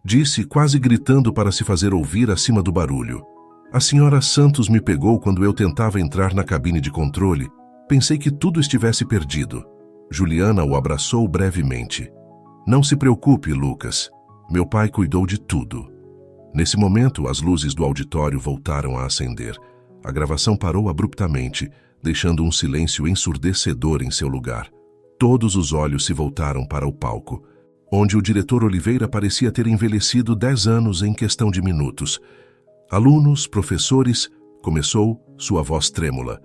disse quase gritando para se fazer ouvir acima do barulho. A senhora Santos me pegou quando eu tentava entrar na cabine de controle. Pensei que tudo estivesse perdido. Juliana o abraçou brevemente. Não se preocupe, Lucas. Meu pai cuidou de tudo. Nesse momento, as luzes do auditório voltaram a acender. A gravação parou abruptamente, deixando um silêncio ensurdecedor em seu lugar. Todos os olhos se voltaram para o palco, onde o diretor Oliveira parecia ter envelhecido 10 anos em questão de minutos. Alunos, professores, começou sua voz trêmula.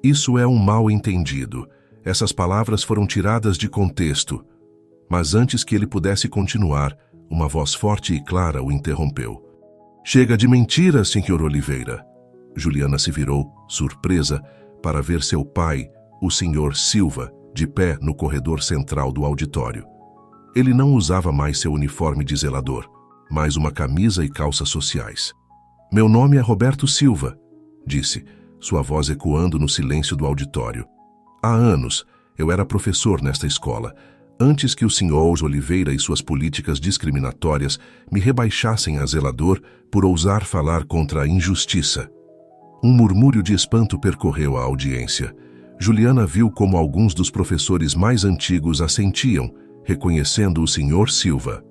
Isso é um mal-entendido. Essas palavras foram tiradas de contexto. Mas antes que ele pudesse continuar, uma voz forte e clara o interrompeu. Chega de mentiras, Sr. Oliveira. Juliana se virou, surpresa, para ver seu pai, o Sr. Silva, de pé no corredor central do auditório. Ele não usava mais seu uniforme de zelador, mas uma camisa e calças sociais. Meu nome é Roberto Silva, disse, sua voz ecoando no silêncio do auditório. Há anos, eu era professor nesta escola, antes que o Sr. Oliveira e suas políticas discriminatórias me rebaixassem a zelador por ousar falar contra a injustiça. Um murmúrio de espanto percorreu a audiência. Juliana viu como alguns dos professores mais antigos assentiam, reconhecendo o Sr. Silva.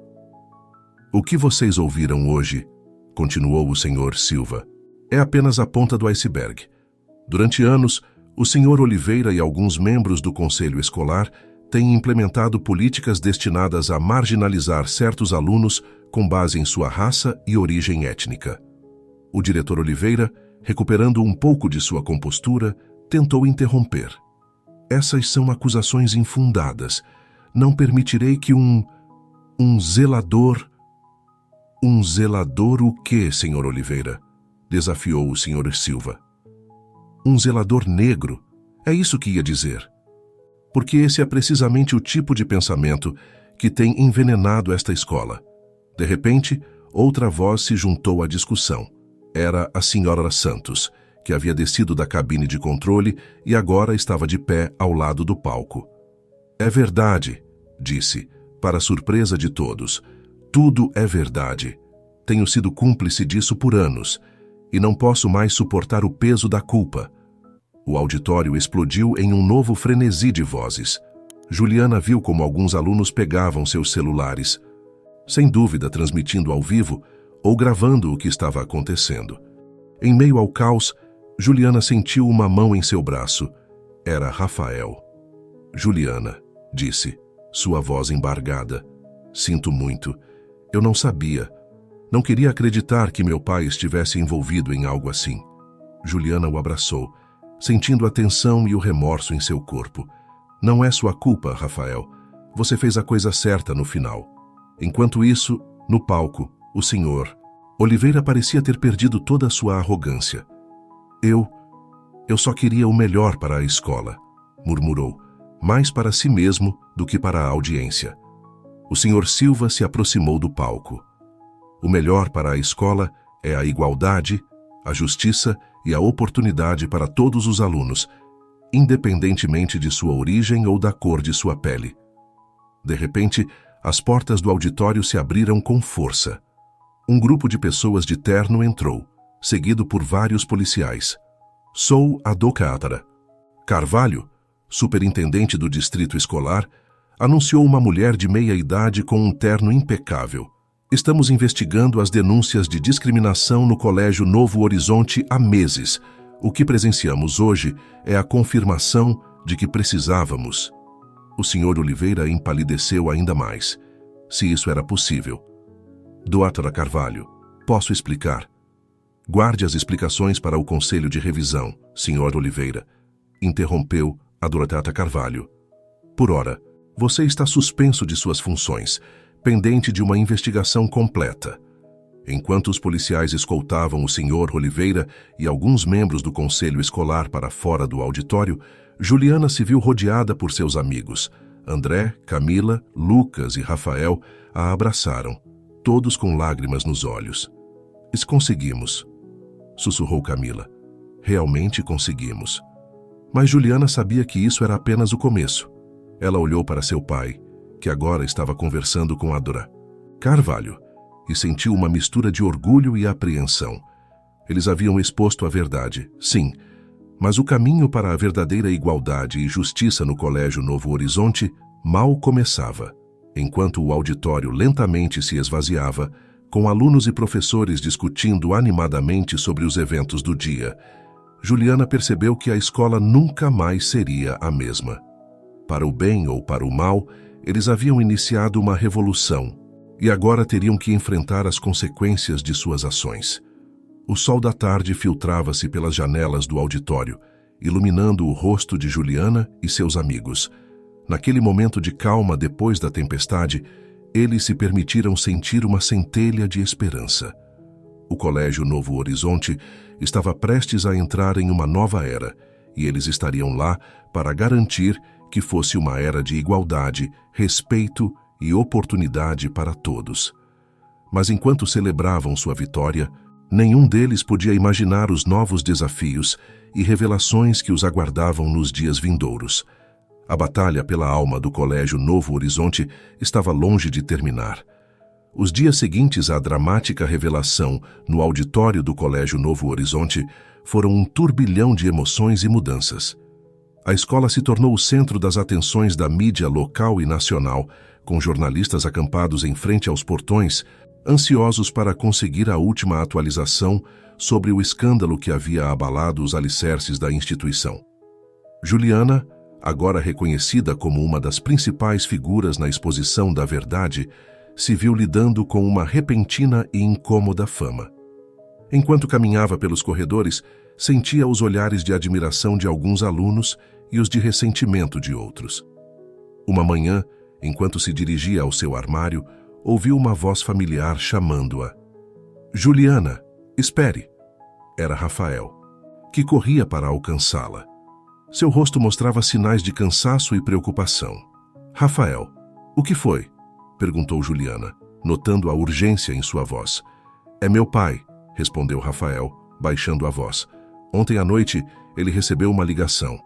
O que vocês ouviram hoje, continuou o Sr. Silva, é apenas a ponta do iceberg. Durante anos, o Sr. Oliveira e alguns membros do conselho escolar têm implementado políticas destinadas a marginalizar certos alunos com base em sua raça e origem étnica. O diretor Oliveira, recuperando um pouco de sua compostura, tentou interromper. Essas são acusações infundadas. Não permitirei que um zelador... Um zelador o quê, Sr. Oliveira? Desafiou o Sr. Silva. Um zelador negro. É isso que ia dizer. Porque esse é precisamente o tipo de pensamento que tem envenenado esta escola. De repente, outra voz se juntou à discussão. Era a Senhora Santos, que havia descido da cabine de controle e agora estava de pé ao lado do palco. É verdade, disse, para surpresa de todos, tudo é verdade. Tenho sido cúmplice disso por anos e não posso mais suportar o peso da culpa. O auditório explodiu em um novo frenesi de vozes. Juliana viu como alguns alunos pegavam seus celulares, sem dúvida transmitindo ao vivo ou gravando o que estava acontecendo. Em meio ao caos, Juliana sentiu uma mão em seu braço. Era Rafael. Juliana, disse, sua voz embargada. Sinto muito. Eu não sabia. Não queria acreditar que meu pai estivesse envolvido em algo assim. Juliana o abraçou, sentindo a tensão e o remorso em seu corpo. Não é sua culpa, Rafael. Você fez a coisa certa no final. Enquanto isso, no palco, o senhor Oliveira parecia ter perdido toda a sua arrogância. Eu só queria o melhor para a escola, murmurou, mais para si mesmo do que para a audiência. O senhor Silva se aproximou do palco. O melhor para a escola é a igualdade, a justiça e a oportunidade para todos os alunos, independentemente de sua origem ou da cor de sua pele. De repente, as portas do auditório se abriram com força. Um grupo de pessoas de terno entrou, seguido por vários policiais. Sou a Docátara. Carvalho, superintendente do distrito escolar, anunciou uma mulher de meia-idade com um terno impecável. Estamos investigando as denúncias de discriminação no Colégio Novo Horizonte há meses. O que presenciamos hoje é a confirmação de que precisávamos. O senhor Oliveira empalideceu ainda mais. Se isso era possível. Doutora Carvalho, posso explicar? Guarde as explicações para o Conselho de Revisão, senhor Oliveira. Interrompeu a Dorotata Carvalho. Por ora, você está suspenso de suas funções, pendente de uma investigação completa. Enquanto os policiais escoltavam o senhor Oliveira e alguns membros do conselho escolar para fora do auditório, Juliana se viu rodeada por seus amigos. André, Camila, Lucas e Rafael a abraçaram, todos com lágrimas nos olhos. Conseguimos, sussurrou Camila. Realmente conseguimos. Mas Juliana sabia que isso era apenas o começo. Ela olhou para seu pai, que agora estava conversando com a Dora Carvalho, e sentiu uma mistura de orgulho e apreensão. Eles haviam exposto a verdade, sim, mas o caminho para a verdadeira igualdade e justiça no Colégio Novo Horizonte mal começava. Enquanto o auditório lentamente se esvaziava, com alunos e professores discutindo animadamente sobre os eventos do dia, Juliana percebeu que a escola nunca mais seria a mesma. Para o bem ou para o mal, eles haviam iniciado uma revolução e agora teriam que enfrentar as consequências de suas ações. O sol da tarde filtrava-se pelas janelas do auditório, iluminando o rosto de Juliana e seus amigos. Naquele momento de calma depois da tempestade, eles se permitiram sentir uma centelha de esperança. O Colégio Novo Horizonte estava prestes a entrar em uma nova era, e eles estariam lá para garantir que fosse uma era de igualdade, respeito e oportunidade para todos. Mas enquanto celebravam sua vitória, nenhum deles podia imaginar os novos desafios e revelações que os aguardavam nos dias vindouros. A batalha pela alma do Colégio Novo Horizonte estava longe de terminar. Os dias seguintes à dramática revelação no auditório do Colégio Novo Horizonte foram um turbilhão de emoções e mudanças. A escola se tornou o centro das atenções da mídia local e nacional, com jornalistas acampados em frente aos portões, ansiosos para conseguir a última atualização sobre o escândalo que havia abalado os alicerces da instituição. Juliana, agora reconhecida como uma das principais figuras na exposição da verdade, se viu lidando com uma repentina e incômoda fama. Enquanto caminhava pelos corredores, sentia os olhares de admiração de alguns alunos e os de ressentimento de outros. Uma manhã, enquanto se dirigia ao seu armário, ouviu uma voz familiar chamando-a. Juliana, espere! Era Rafael, que corria para alcançá-la. Seu rosto mostrava sinais de cansaço e preocupação. Rafael, o que foi? Perguntou Juliana, notando a urgência em sua voz. É meu pai, respondeu Rafael, baixando a voz. Ontem à noite, ele recebeu uma ligação.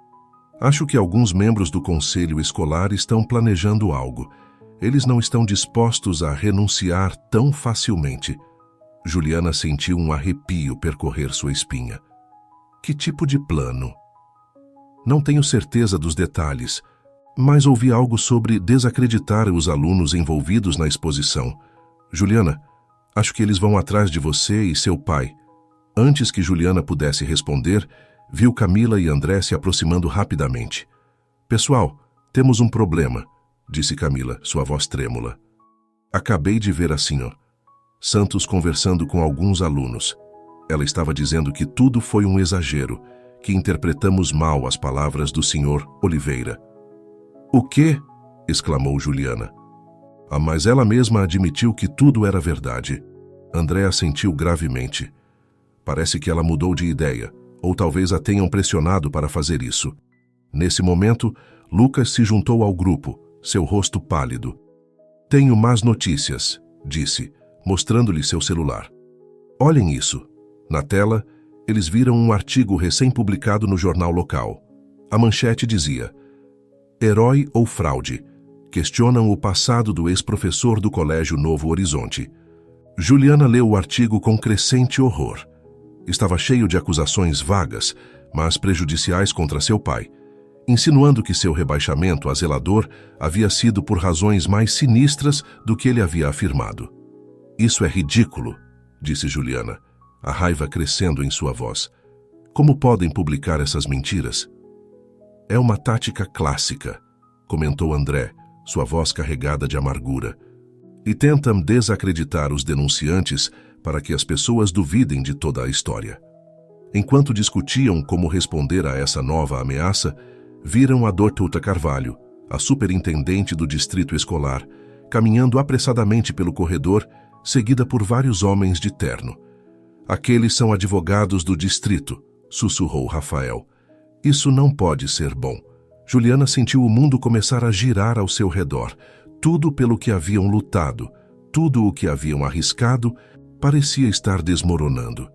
Acho que alguns membros do conselho escolar estão planejando algo. Eles não estão dispostos a renunciar tão facilmente. Juliana sentiu um arrepio percorrer sua espinha. Que tipo de plano? Não tenho certeza dos detalhes, mas ouvi algo sobre desacreditar os alunos envolvidos na exposição. Juliana, acho que eles vão atrás de você e seu pai. Antes que Juliana pudesse responder, viu Camila e André se aproximando rapidamente. Pessoal, temos um problema, disse Camila, sua voz trêmula. Acabei de ver a senhora Santos conversando com alguns alunos. Ela estava dizendo que tudo foi um exagero, que interpretamos mal as palavras do Sr. Oliveira. O quê? Exclamou Juliana. Mas ela mesma admitiu que tudo era verdade. André assentiu gravemente. Parece que ela mudou de ideia, ou talvez a tenham pressionado para fazer isso. Nesse momento, Lucas se juntou ao grupo, seu rosto pálido. Tenho más notícias, disse, mostrando-lhe seu celular. Olhem isso. Na tela, eles viram um artigo recém-publicado no jornal local. A manchete dizia: Herói ou fraude? Questionam o passado do ex-professor do Colégio Novo Horizonte. Juliana leu o artigo com crescente horror. Estava cheio de acusações vagas, mas prejudiciais contra seu pai, insinuando que seu rebaixamento a zelador havia sido por razões mais sinistras do que ele havia afirmado. Isso é ridículo, disse Juliana, a raiva crescendo em sua voz. Como podem publicar essas mentiras? É uma tática clássica, comentou André, sua voz carregada de amargura. E tentam desacreditar os denunciantes para que as pessoas duvidem de toda a história. Enquanto discutiam como responder a essa nova ameaça, viram a Dra. Carvalho, a superintendente do distrito escolar, caminhando apressadamente pelo corredor, seguida por vários homens de terno. Aqueles são advogados do distrito, sussurrou Rafael. Isso não pode ser bom. Juliana sentiu o mundo começar a girar ao seu redor. Tudo pelo que haviam lutado, tudo o que haviam arriscado, parecia estar desmoronando.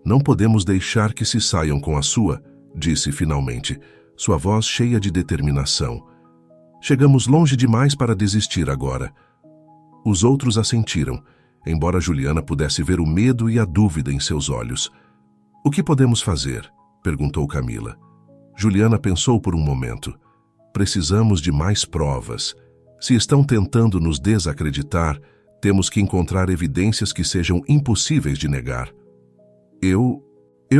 Não podemos deixar que se saiam com a sua, disse finalmente, sua voz cheia de determinação. Chegamos longe demais para desistir agora. Os outros assentiram, embora Juliana pudesse ver o medo e a dúvida em seus olhos. O que podemos fazer? Perguntou Camila. Juliana pensou por um momento. Precisamos de mais provas. Se estão tentando nos desacreditar, temos que encontrar evidências que sejam impossíveis de negar. Eu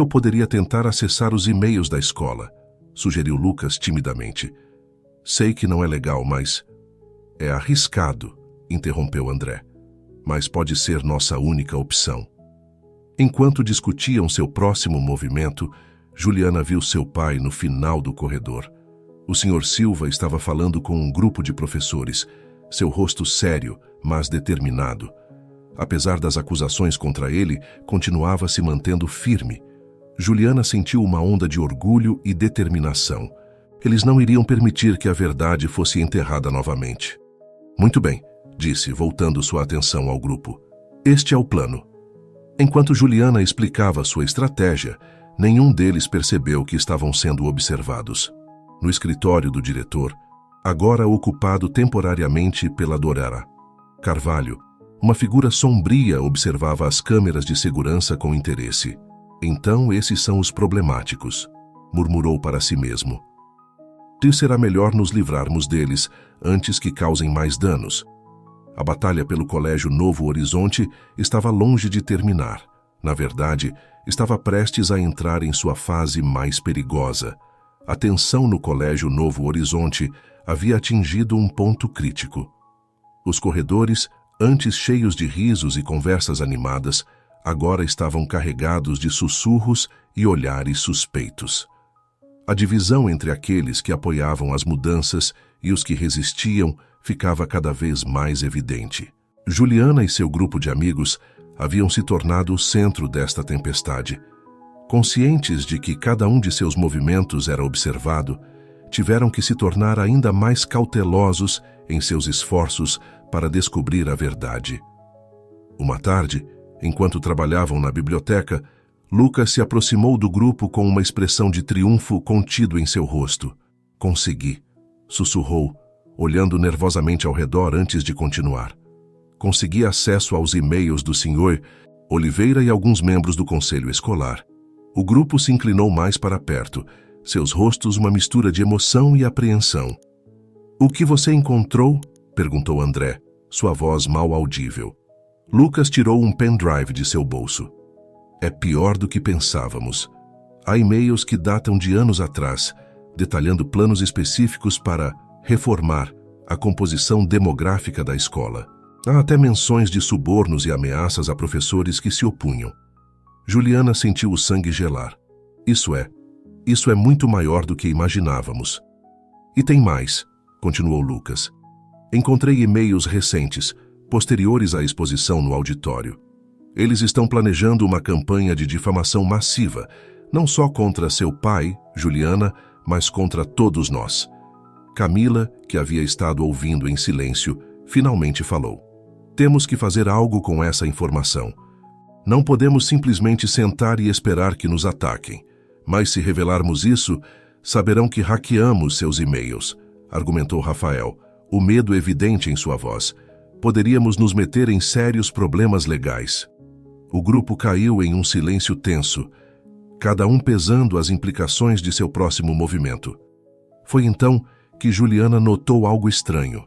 poderia tentar acessar os e-mails da escola, sugeriu Lucas timidamente. Sei que não é legal, mas... É arriscado, interrompeu André. Mas pode ser nossa única opção. Enquanto discutiam seu próximo movimento, Juliana viu seu pai no final do corredor. O Sr. Silva estava falando com um grupo de professores, seu rosto sério, mas determinado. Apesar das acusações contra ele, continuava se mantendo firme. Juliana sentiu uma onda de orgulho e determinação. Eles não iriam permitir que a verdade fosse enterrada novamente. Muito bem, disse, voltando sua atenção ao grupo. Este é o plano. Enquanto Juliana explicava sua estratégia, nenhum deles percebeu que estavam sendo observados. No escritório do diretor, agora ocupado temporariamente pela Dra. Carvalho, uma figura sombria observava as câmeras de segurança com interesse. Então esses são os problemáticos, murmurou para si mesmo. Será melhor nos livrarmos deles antes que causem mais danos. A batalha pelo Colégio Novo Horizonte estava longe de terminar. Na verdade, estava prestes a entrar em sua fase mais perigosa. A tensão no Colégio Novo Horizonte havia atingido um ponto crítico. Os corredores, antes cheios de risos e conversas animadas, agora estavam carregados de sussurros e olhares suspeitos. A divisão entre aqueles que apoiavam as mudanças e os que resistiam ficava cada vez mais evidente. Juliana e seu grupo de amigos haviam se tornado o centro desta tempestade. Conscientes de que cada um de seus movimentos era observado, tiveram que se tornar ainda mais cautelosos em seus esforços para descobrir a verdade. Uma tarde, enquanto trabalhavam na biblioteca, Lucas se aproximou do grupo com uma expressão de triunfo contido em seu rosto. Consegui, sussurrou, olhando nervosamente ao redor antes de continuar. Consegui acesso aos e-mails do Sr. Oliveira e alguns membros do conselho escolar. O grupo se inclinou mais para perto, seus rostos uma mistura de emoção e apreensão. "O que você encontrou?" perguntou André, sua voz mal audível. Lucas tirou um pendrive de seu bolso. "É pior do que pensávamos. Há e-mails que datam de anos atrás, detalhando planos específicos para reformar a composição demográfica da escola. Há até menções de subornos e ameaças a professores que se opunham." Juliana sentiu o sangue gelar. Isso é muito maior do que imaginávamos." "E tem mais", continuou Lucas. "Encontrei e-mails recentes, posteriores à exposição no auditório. Eles estão planejando uma campanha de difamação massiva, não só contra seu pai, Juliana, mas contra todos nós." Camila, que havia estado ouvindo em silêncio, finalmente falou. "Temos que fazer algo com essa informação. Não podemos simplesmente sentar e esperar que nos ataquem. Mas se revelarmos isso, saberão que hackeamos seus e-mails", argumentou Rafael, o medo evidente em sua voz. "Poderíamos nos meter em sérios problemas legais." O grupo caiu em um silêncio tenso, cada um pesando as implicações de seu próximo movimento. Foi então que Juliana notou algo estranho.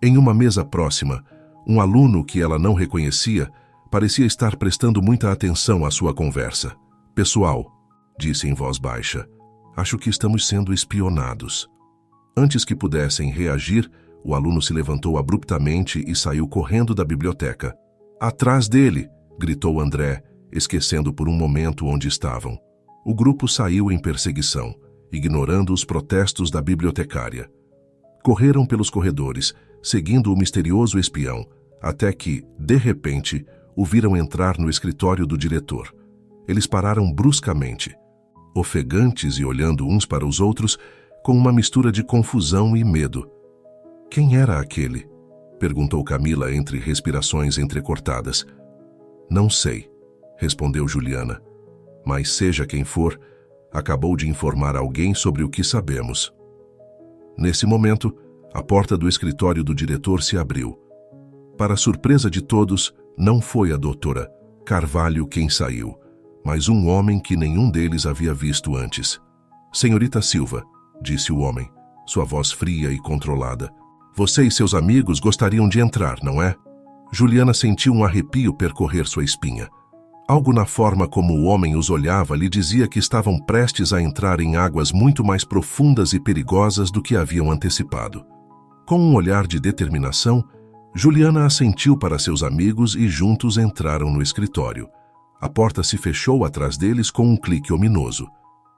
Em uma mesa próxima, um aluno que ela não reconhecia parecia estar prestando muita atenção à sua conversa. "Pessoal", disse em voz baixa, "acho que estamos sendo espionados." Antes que pudessem reagir, o aluno se levantou abruptamente e saiu correndo da biblioteca. "Atrás dele!" gritou André, esquecendo por um momento onde estavam. O grupo saiu em perseguição, ignorando os protestos da bibliotecária. Correram pelos corredores, seguindo o misterioso espião, até que, de repente, o viram entrar no escritório do diretor. Eles pararam bruscamente, ofegantes e olhando uns para os outros, com uma mistura de confusão e medo. "Quem era aquele?" perguntou Camila entre respirações entrecortadas. "Não sei", respondeu Juliana. "Mas seja quem for, acabou de informar alguém sobre o que sabemos." Nesse momento, a porta do escritório do diretor se abriu. Para surpresa de todos, não foi a doutora Carvalho quem saiu, mas um homem que nenhum deles havia visto antes. "Senhorita Silva", disse o homem, sua voz fria e controlada. "Você e seus amigos gostariam de entrar, não é?" Juliana sentiu um arrepio percorrer sua espinha. Algo na forma como o homem os olhava lhe dizia que estavam prestes a entrar em águas muito mais profundas e perigosas do que haviam antecipado. Com um olhar de determinação, Juliana assentiu para seus amigos e juntos entraram no escritório. A porta se fechou atrás deles com um clique ominoso.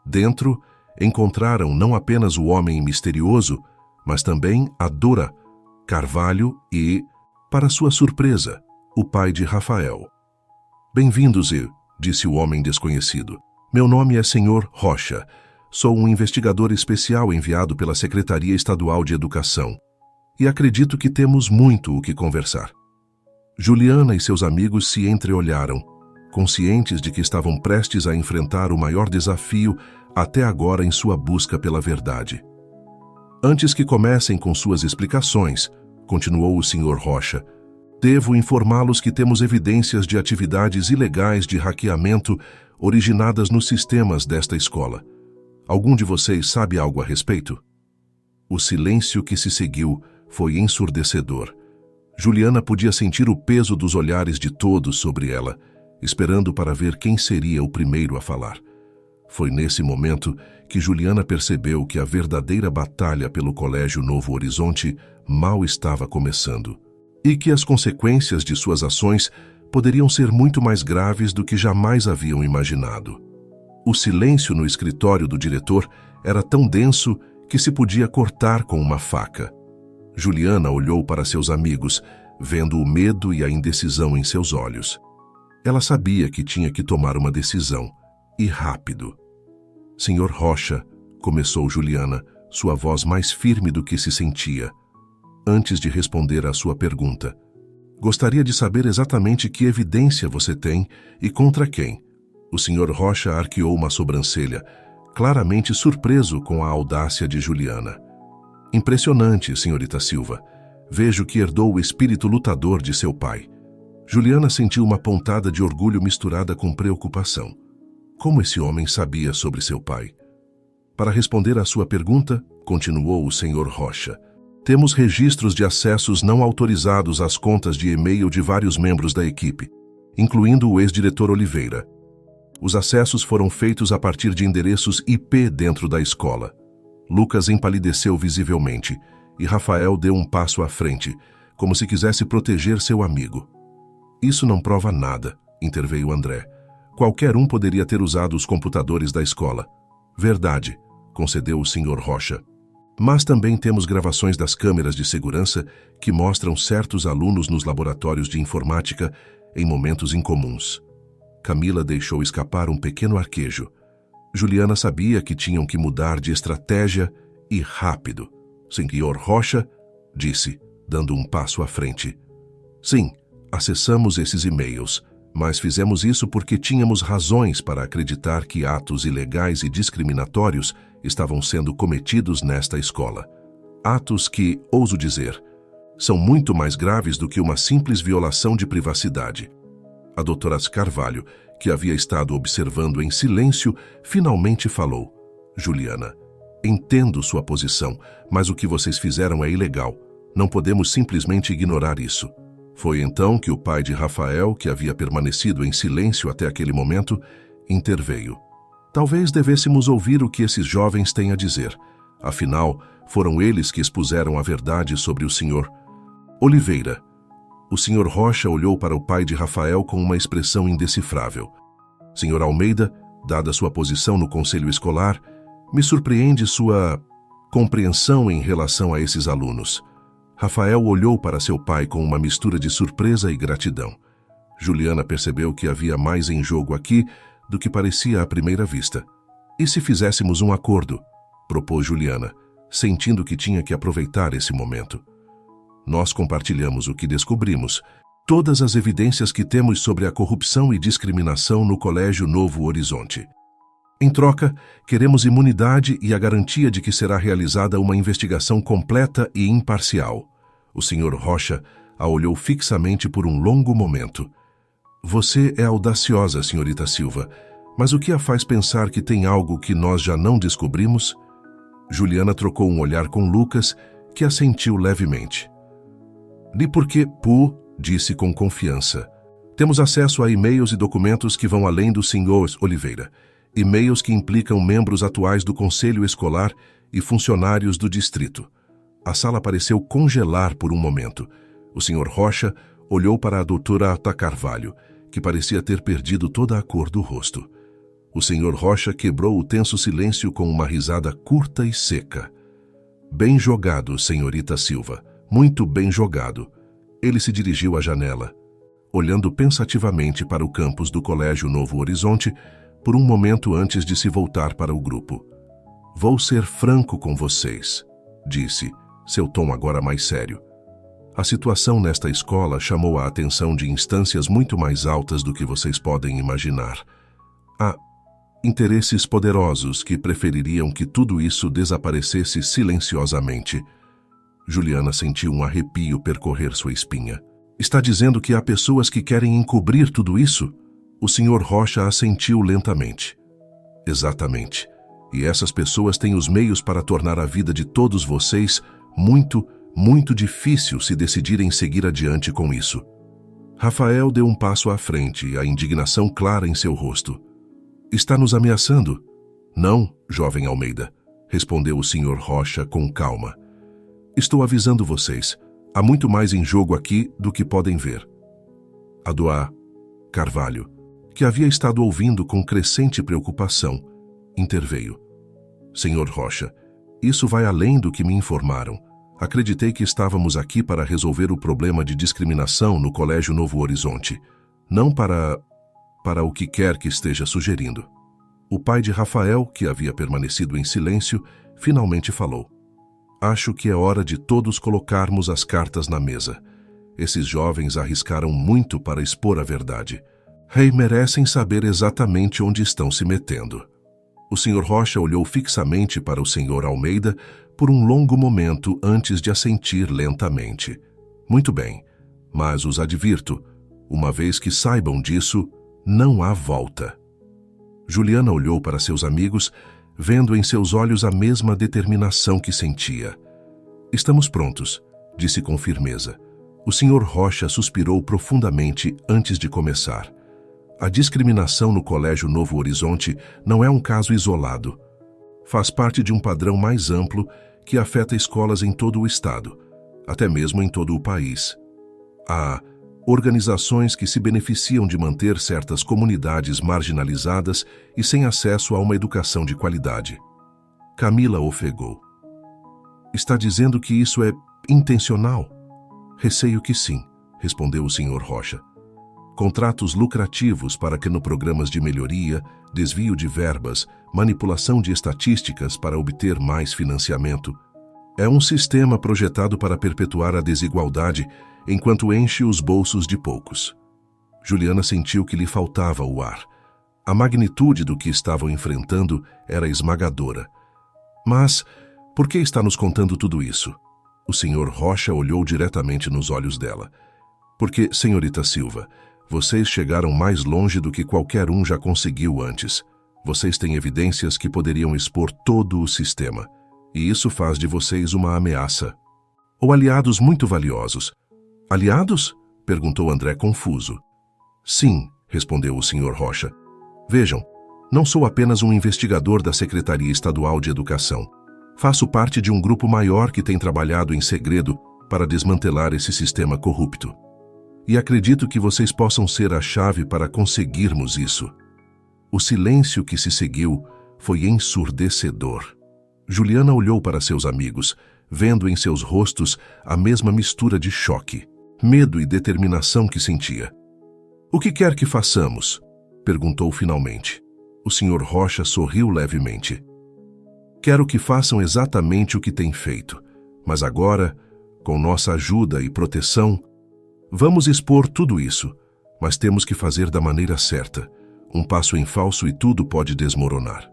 Dentro, encontraram não apenas o homem misterioso, mas também a Dora Carvalho e, para sua surpresa, o pai de Rafael. "Bem-vindos, disse o homem desconhecido. "Meu nome é Sr. Rocha. Sou um investigador especial enviado pela Secretaria Estadual de Educação. E acredito que temos muito o que conversar." Juliana e seus amigos se entreolharam, conscientes de que estavam prestes a enfrentar o maior desafio até agora em sua busca pela verdade. "Antes que comecem com suas explicações", continuou o Sr. Rocha, "devo informá-los que temos evidências de atividades ilegais de hackeamento originadas nos sistemas desta escola. Algum de vocês sabe algo a respeito?" O silêncio que se seguiu foi ensurdecedor. Juliana podia sentir o peso dos olhares de todos sobre ela, esperando para ver quem seria o primeiro a falar. Foi nesse momento que Juliana percebeu que a verdadeira batalha pelo Colégio Novo Horizonte mal estava começando, e que as consequências de suas ações poderiam ser muito mais graves do que jamais haviam imaginado. O silêncio no escritório do diretor era tão denso que se podia cortar com uma faca. Juliana olhou para seus amigos, vendo o medo e a indecisão em seus olhos. Ela sabia que tinha que tomar uma decisão, e rápido. "Sr. Rocha", começou Juliana, sua voz mais firme do que se sentia. Antes de responder à sua pergunta, "gostaria de saber exatamente que evidência você tem e contra quem." O Sr. Rocha arqueou uma sobrancelha, claramente surpreso com a audácia de Juliana. Impressionante, senhorita Silva. Vejo que herdou o espírito lutador de seu pai. Juliana sentiu uma pontada de orgulho misturada com preocupação. Como esse homem sabia sobre seu pai? Para responder à sua pergunta, continuou o Sr. Rocha, temos registros de acessos não autorizados às contas de e-mail de vários membros da equipe, incluindo o ex-diretor Oliveira. Os acessos foram feitos a partir de endereços IP dentro da escola. Lucas empalideceu visivelmente e Rafael deu um passo à frente, como se quisesse proteger seu amigo. Isso não prova nada, interveio André. Qualquer um poderia ter usado os computadores da escola. Verdade, concedeu o Sr. Rocha. Mas também temos gravações das câmeras de segurança que mostram certos alunos nos laboratórios de informática em momentos incomuns. Camila deixou escapar um pequeno arquejo. Juliana sabia que tinham que mudar de estratégia e rápido. Sr. Rocha, disse, dando um passo à frente. Sim, acessamos esses e-mails, mas fizemos isso porque tínhamos razões para acreditar que atos ilegais e discriminatórios estavam sendo cometidos nesta escola. Atos que, ouso dizer, são muito mais graves do que uma simples violação de privacidade. A doutora Carvalho, que havia estado observando em silêncio, finalmente falou. Juliana, entendo sua posição, mas o que vocês fizeram é ilegal. Não podemos simplesmente ignorar isso. Foi então que o pai de Rafael, que havia permanecido em silêncio até aquele momento, interveio. Talvez devêssemos ouvir o que esses jovens têm a dizer. Afinal, foram eles que expuseram a verdade sobre o Sr. Oliveira. O Sr. Rocha olhou para o pai de Rafael com uma expressão indecifrável. Sr. Almeida, dada sua posição no conselho escolar, me surpreende sua compreensão em relação a esses alunos. Rafael olhou para seu pai com uma mistura de surpresa e gratidão. Juliana percebeu que havia mais em jogo aqui do que parecia à primeira vista. E se fizéssemos um acordo? Propôs Juliana, sentindo que tinha que aproveitar esse momento. Nós compartilhamos o que descobrimos, todas as evidências que temos sobre a corrupção e discriminação no Colégio Novo Horizonte. Em troca, queremos imunidade e a garantia de que será realizada uma investigação completa e imparcial. O Sr. Rocha a olhou fixamente por um longo momento. Você é audaciosa, senhorita Silva, mas o que a faz pensar que tem algo que nós já não descobrimos? Juliana trocou um olhar com Lucas, que assentiu levemente. E porque, disse com confiança. Temos acesso a e-mails e documentos que vão além do Sr. Oliveira. E-mails que implicam membros atuais do Conselho Escolar e funcionários do distrito. A sala pareceu congelar por um momento. O Sr. Rocha olhou para a doutora Carvalho, que parecia ter perdido toda a cor do rosto. O Sr. Rocha quebrou o tenso silêncio com uma risada curta e seca. Bem jogado, senhorita Silva. Muito bem jogado. Ele se dirigiu à janela, olhando pensativamente para o campus do Colégio Novo Horizonte, por um momento antes de se voltar para o grupo. Vou ser franco com vocês, disse, seu tom agora mais sério. A situação nesta escola chamou a atenção de instâncias muito mais altas do que vocês podem imaginar. Há interesses poderosos que prefeririam que tudo isso desaparecesse silenciosamente. Juliana sentiu um arrepio percorrer sua espinha. Está dizendo que há pessoas que querem encobrir tudo isso? O Sr. Rocha assentiu lentamente. Exatamente. E essas pessoas têm os meios para tornar a vida de todos vocês muito difícil se decidirem seguir adiante com isso. Rafael deu um passo à frente, a indignação clara em seu rosto. Está nos ameaçando? Não, jovem Almeida, respondeu o Sr. Rocha com calma. Estou avisando vocês. Há muito mais em jogo aqui do que podem ver. A doa Carvalho, que havia estado ouvindo com crescente preocupação, interveio. Senhor Rocha, isso vai além do que me informaram. Acreditei que estávamos aqui para resolver o problema de discriminação no Colégio Novo Horizonte, não para o que quer que esteja sugerindo. O pai de Rafael, que havia permanecido em silêncio, finalmente falou. Acho que é hora de todos colocarmos as cartas na mesa. Esses jovens arriscaram muito para expor a verdade. Merecem saber exatamente onde estão se metendo. O Sr. Rocha olhou fixamente para o Sr. Almeida por um longo momento antes de assentir lentamente. Muito bem, mas os advirto, uma vez que saibam disso, não há volta. Juliana olhou para seus amigos, vendo em seus olhos a mesma determinação que sentia. Estamos prontos, disse com firmeza. O Sr. Rocha suspirou profundamente antes de começar. A discriminação no Colégio Novo Horizonte não é um caso isolado. Faz parte de um padrão mais amplo que afeta escolas em todo o estado, até mesmo em todo o país. Há organizações que se beneficiam de manter certas comunidades marginalizadas e sem acesso a uma educação de qualidade. Camila ofegou. Está dizendo que isso é intencional? Receio que sim, respondeu o Sr. Rocha. Contratos lucrativos para programas de melhoria, desvio de verbas, manipulação de estatísticas para obter mais financiamento. É um sistema projetado para perpetuar a desigualdade enquanto enche os bolsos de poucos. Juliana sentiu que lhe faltava o ar. A magnitude do que estavam enfrentando era esmagadora. Mas por que está nos contando tudo isso? O Sr. Rocha olhou diretamente nos olhos dela. Porque, senhorita Silva, vocês chegaram mais longe do que qualquer um já conseguiu antes. Vocês têm evidências que poderiam expor todo o sistema. E isso faz de vocês uma ameaça. Ou aliados muito valiosos. Aliados? Perguntou André confuso. Sim, respondeu o Sr. Rocha. Vejam, não sou apenas um investigador da Secretaria Estadual de Educação. Faço parte de um grupo maior que tem trabalhado em segredo para desmantelar esse sistema corrupto. E acredito que vocês possam ser a chave para conseguirmos isso. O silêncio que se seguiu foi ensurdecedor. Juliana olhou para seus amigos, vendo em seus rostos a mesma mistura de choque, medo e determinação que sentia. O que quer que façamos? Perguntou finalmente. O Sr. Rocha sorriu levemente. Quero que façam exatamente o que têm feito, mas agora, com nossa ajuda e proteção, vamos expor tudo isso, mas temos que fazer da maneira certa. Um passo em falso e tudo pode desmoronar.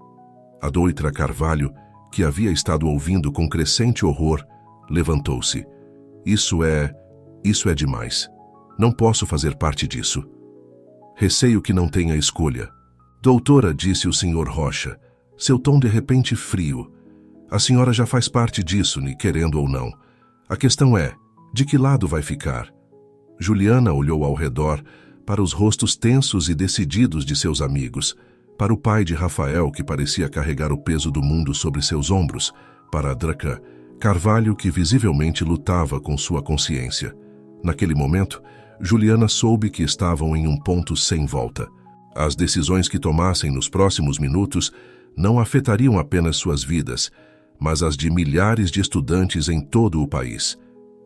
A doutora Carvalho, que havia estado ouvindo com crescente horror, levantou-se. Isso é demais. Não posso fazer parte disso. Receio que não tenha escolha. Doutora, disse o Sr. Rocha, seu tom de repente frio. A senhora já faz parte disso, querendo ou não. A questão é, de que lado vai ficar? Juliana olhou ao redor, para os rostos tensos e decididos de seus amigos, para o pai de Rafael, que parecia carregar o peso do mundo sobre seus ombros, para a Draca Carvalho, que visivelmente lutava com sua consciência. Naquele momento, Juliana soube que estavam em um ponto sem volta. As decisões que tomassem nos próximos minutos não afetariam apenas suas vidas, mas as de milhares de estudantes em todo o país.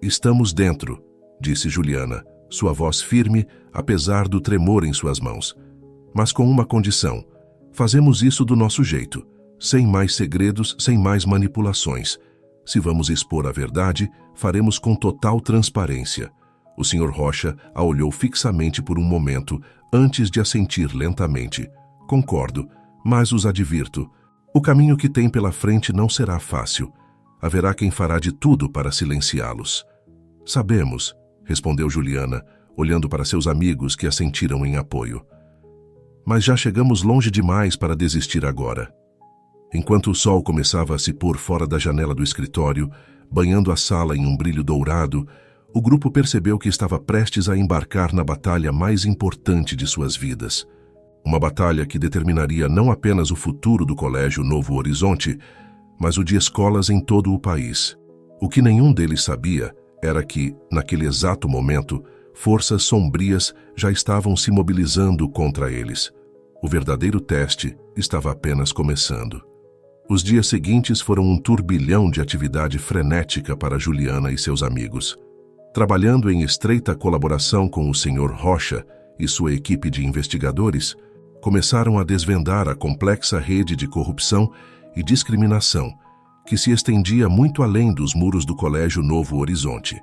Estamos dentro, disse Juliana, sua voz firme, apesar do tremor em suas mãos. Mas com uma condição. Fazemos isso do nosso jeito, sem mais segredos, sem mais manipulações. Se vamos expor a verdade, faremos com total transparência. O Sr. Rocha a olhou fixamente por um momento, antes de assentir lentamente. Concordo, mas os advirto. O caminho que tem pela frente não será fácil. Haverá quem fará de tudo para silenciá-los. Sabemos, respondeu Juliana, olhando para seus amigos que assentiram em apoio. Mas já chegamos longe demais para desistir agora. Enquanto o sol começava a se pôr fora da janela do escritório, banhando a sala em um brilho dourado, o grupo percebeu que estava prestes a embarcar na batalha mais importante de suas vidas. Uma batalha que determinaria não apenas o futuro do Colégio Novo Horizonte, mas o de escolas em todo o país. O que nenhum deles sabia era que, naquele exato momento, forças sombrias já estavam se mobilizando contra eles. O verdadeiro teste estava apenas começando. Os dias seguintes foram um turbilhão de atividade frenética para Juliana e seus amigos. Trabalhando em estreita colaboração com o Sr. Rocha e sua equipe de investigadores, começaram a desvendar a complexa rede de corrupção e discriminação que se estendia muito além dos muros do Colégio Novo Horizonte.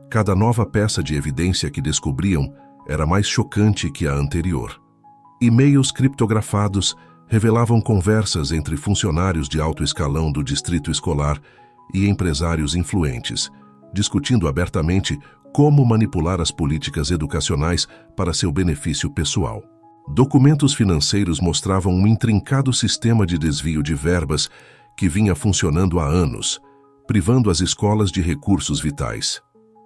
Cada nova peça de evidência que descobriam era mais chocante que a anterior. E-mails criptografados, revelavam conversas entre funcionários de alto escalão do distrito escolar e empresários influentes, discutindo abertamente como manipular as políticas educacionais para seu benefício pessoal. Documentos financeiros mostravam um intrincado sistema de desvio de verbas que vinha funcionando há anos, privando as escolas de recursos vitais.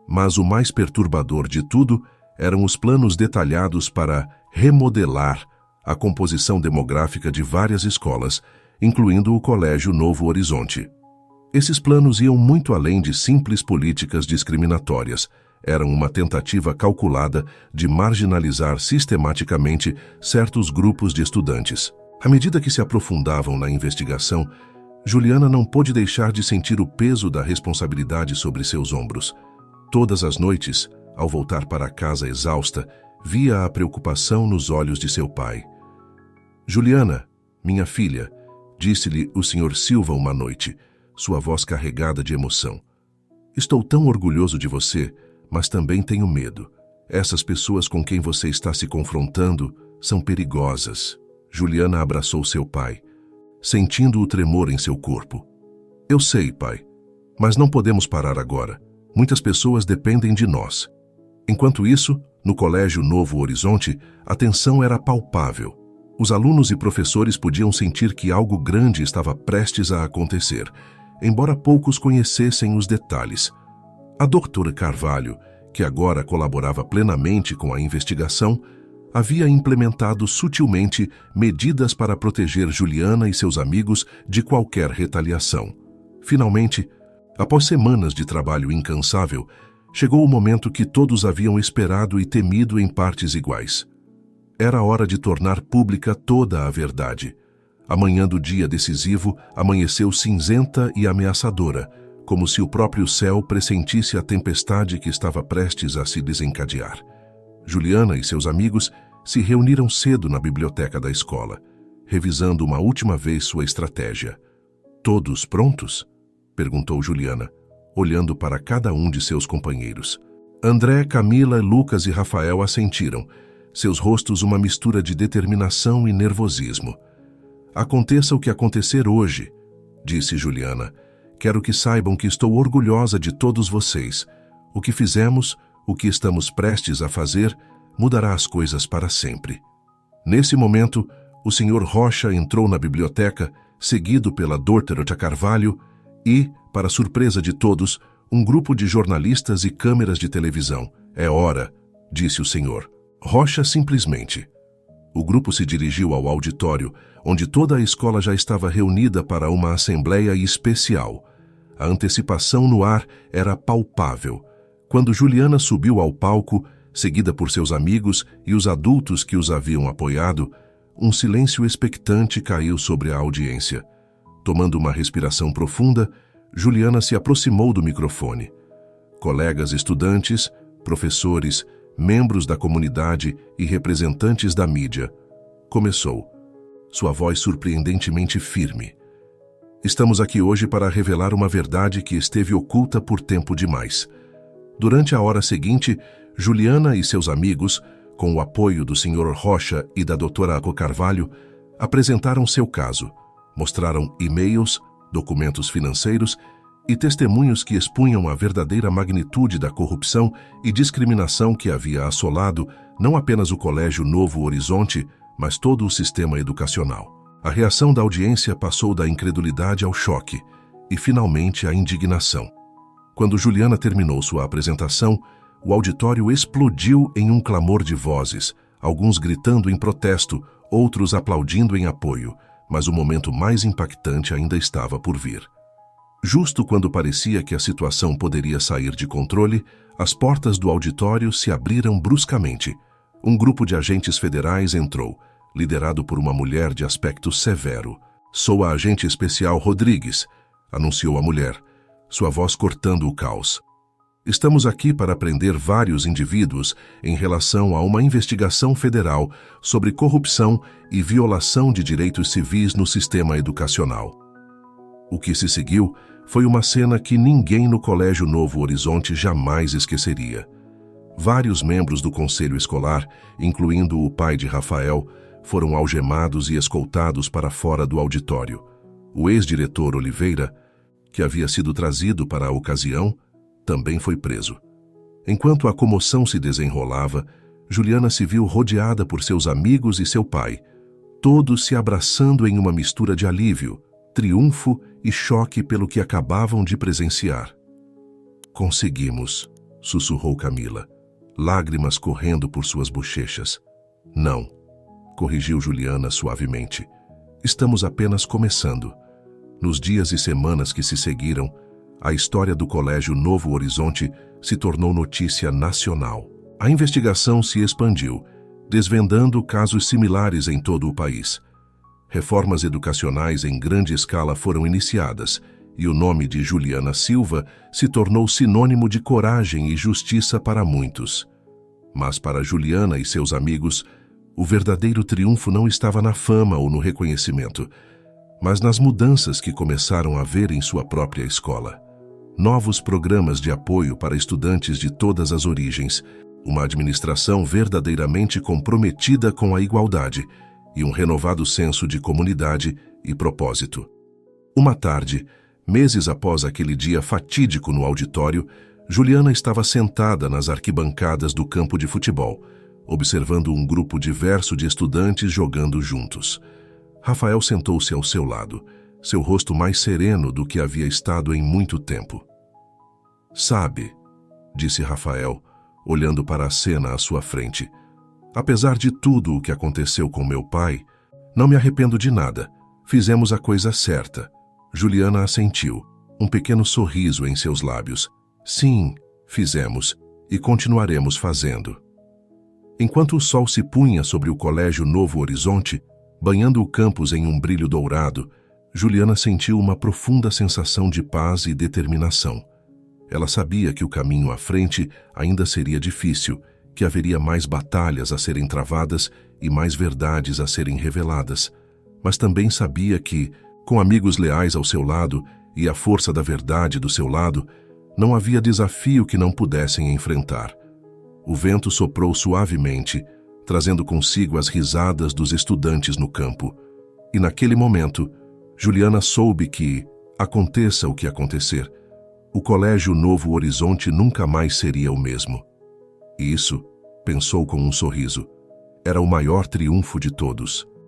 Mas o mais perturbador de tudo eram os planos detalhados para remodelar a composição demográfica de várias escolas, incluindo o Colégio Novo Horizonte. Esses planos iam muito além de simples políticas discriminatórias. Eram uma tentativa calculada de marginalizar sistematicamente certos grupos de estudantes. À medida que se aprofundavam na investigação, Juliana não pôde deixar de sentir o peso da responsabilidade sobre seus ombros. Todas as noites, ao voltar para casa exausta, via a preocupação nos olhos de seu pai. "Juliana, minha filha", disse-lhe o Sr. Silva uma noite, sua voz carregada de emoção. "Estou tão orgulhoso de você, mas também tenho medo. Essas pessoas com quem você está se confrontando são perigosas." Juliana abraçou seu pai, sentindo o tremor em seu corpo. "Eu sei, pai, mas não podemos parar agora. Muitas pessoas dependem de nós." Enquanto isso, no Colégio Novo Horizonte, a tensão era palpável. Os alunos e professores podiam sentir que algo grande estava prestes a acontecer, embora poucos conhecessem os detalhes. A doutora Carvalho, que agora colaborava plenamente com a investigação, havia implementado sutilmente medidas para proteger Juliana e seus amigos de qualquer retaliação. Finalmente, após semanas de trabalho incansável, chegou o momento que todos haviam esperado e temido em partes iguais. Era hora de tornar pública toda a verdade. A manhã do dia decisivo amanheceu cinzenta e ameaçadora, como se o próprio céu pressentisse a tempestade que estava prestes a se desencadear. Juliana e seus amigos se reuniram cedo na biblioteca da escola, revisando uma última vez sua estratégia. "Todos prontos?" perguntou Juliana, olhando para cada um de seus companheiros. André, Camila, Lucas e Rafael assentiram, seus rostos uma mistura de determinação e nervosismo. "Aconteça o que acontecer hoje", disse Juliana, "quero que saibam que estou orgulhosa de todos vocês. O que fizemos, o que estamos prestes a fazer, mudará as coisas para sempre." Nesse momento, o Sr. Rocha entrou na biblioteca, seguido pela doutora Carvalho e, para surpresa de todos, um grupo de jornalistas e câmeras de televisão. "É hora", disse o senhor. Rocha simplesmente. O grupo se dirigiu ao auditório, onde toda a escola já estava reunida para uma assembleia especial. A antecipação no ar era palpável. Quando Juliana subiu ao palco, seguida por seus amigos e os adultos que os haviam apoiado, um silêncio expectante caiu sobre a audiência. Tomando uma respiração profunda, Juliana se aproximou do microfone. Colegas estudantes, professores, membros da comunidade e representantes da mídia. Começou, sua voz surpreendentemente firme. "Estamos aqui hoje para revelar uma verdade que esteve oculta por tempo demais." Durante a hora seguinte, Juliana e seus amigos, com o apoio do Sr. Rocha e da doutora Carvalho, apresentaram seu caso. Mostraram e-mails, documentos financeiros e testemunhos que expunham a verdadeira magnitude da corrupção e discriminação que havia assolado não apenas o Colégio Novo Horizonte, mas todo o sistema educacional. A reação da audiência passou da incredulidade ao choque e, finalmente, à indignação. Quando Juliana terminou sua apresentação, o auditório explodiu em um clamor de vozes, alguns gritando em protesto, outros aplaudindo em apoio, mas o momento mais impactante ainda estava por vir. Justo quando parecia que a situação poderia sair de controle, as portas do auditório se abriram bruscamente. Um grupo de agentes federais entrou, liderado por uma mulher de aspecto severo. "Sou a agente especial Rodrigues", anunciou a mulher, sua voz cortando o caos. "Estamos aqui para prender vários indivíduos em relação a uma investigação federal sobre corrupção e violação de direitos civis no sistema educacional." O que se seguiu foi uma cena que ninguém no Colégio Novo Horizonte jamais esqueceria. Vários membros do conselho escolar, incluindo o pai de Rafael, foram algemados e escoltados para fora do auditório. O ex-diretor Oliveira, que havia sido trazido para a ocasião, também foi preso. Enquanto a comoção se desenrolava, Juliana se viu rodeada por seus amigos e seu pai, todos se abraçando em uma mistura de alívio, triunfo e choque pelo que acabavam de presenciar. "Conseguimos", sussurrou Camila, lágrimas correndo por suas bochechas. "Não", corrigiu Juliana suavemente. "Estamos apenas começando." Nos dias e semanas que se seguiram, a história do Colégio Novo Horizonte se tornou notícia nacional. A investigação se expandiu, desvendando casos similares em todo o país. Reformas educacionais em grande escala foram iniciadas, e o nome de Juliana Silva se tornou sinônimo de coragem e justiça para muitos. Mas para Juliana e seus amigos, o verdadeiro triunfo não estava na fama ou no reconhecimento, mas nas mudanças que começaram a ver em sua própria escola. Novos programas de apoio para estudantes de todas as origens, uma administração verdadeiramente comprometida com a igualdade e um renovado senso de comunidade e propósito. Uma tarde, meses após aquele dia fatídico no auditório, Juliana estava sentada nas arquibancadas do campo de futebol, observando um grupo diverso de estudantes jogando juntos. Rafael sentou-se ao seu lado, seu rosto mais sereno do que havia estado em muito tempo. "Sabe", disse Rafael, olhando para a cena à sua frente, "apesar de tudo o que aconteceu com meu pai, não me arrependo de nada. Fizemos a coisa certa." Juliana assentiu, um pequeno sorriso em seus lábios. "Sim, fizemos, e continuaremos fazendo." Enquanto o sol se punha sobre o Colégio Novo Horizonte, banhando o campus em um brilho dourado, Juliana sentiu uma profunda sensação de paz e determinação. Ela sabia que o caminho à frente ainda seria difícil, que haveria mais batalhas a serem travadas e mais verdades a serem reveladas, mas também sabia que, com amigos leais ao seu lado e a força da verdade do seu lado, não havia desafio que não pudessem enfrentar. O vento soprou suavemente, trazendo consigo as risadas dos estudantes no campo. E naquele momento, Juliana soube que, aconteça o que acontecer, o Colégio Novo Horizonte nunca mais seria o mesmo. E isso, pensou com um sorriso, era o maior triunfo de todos.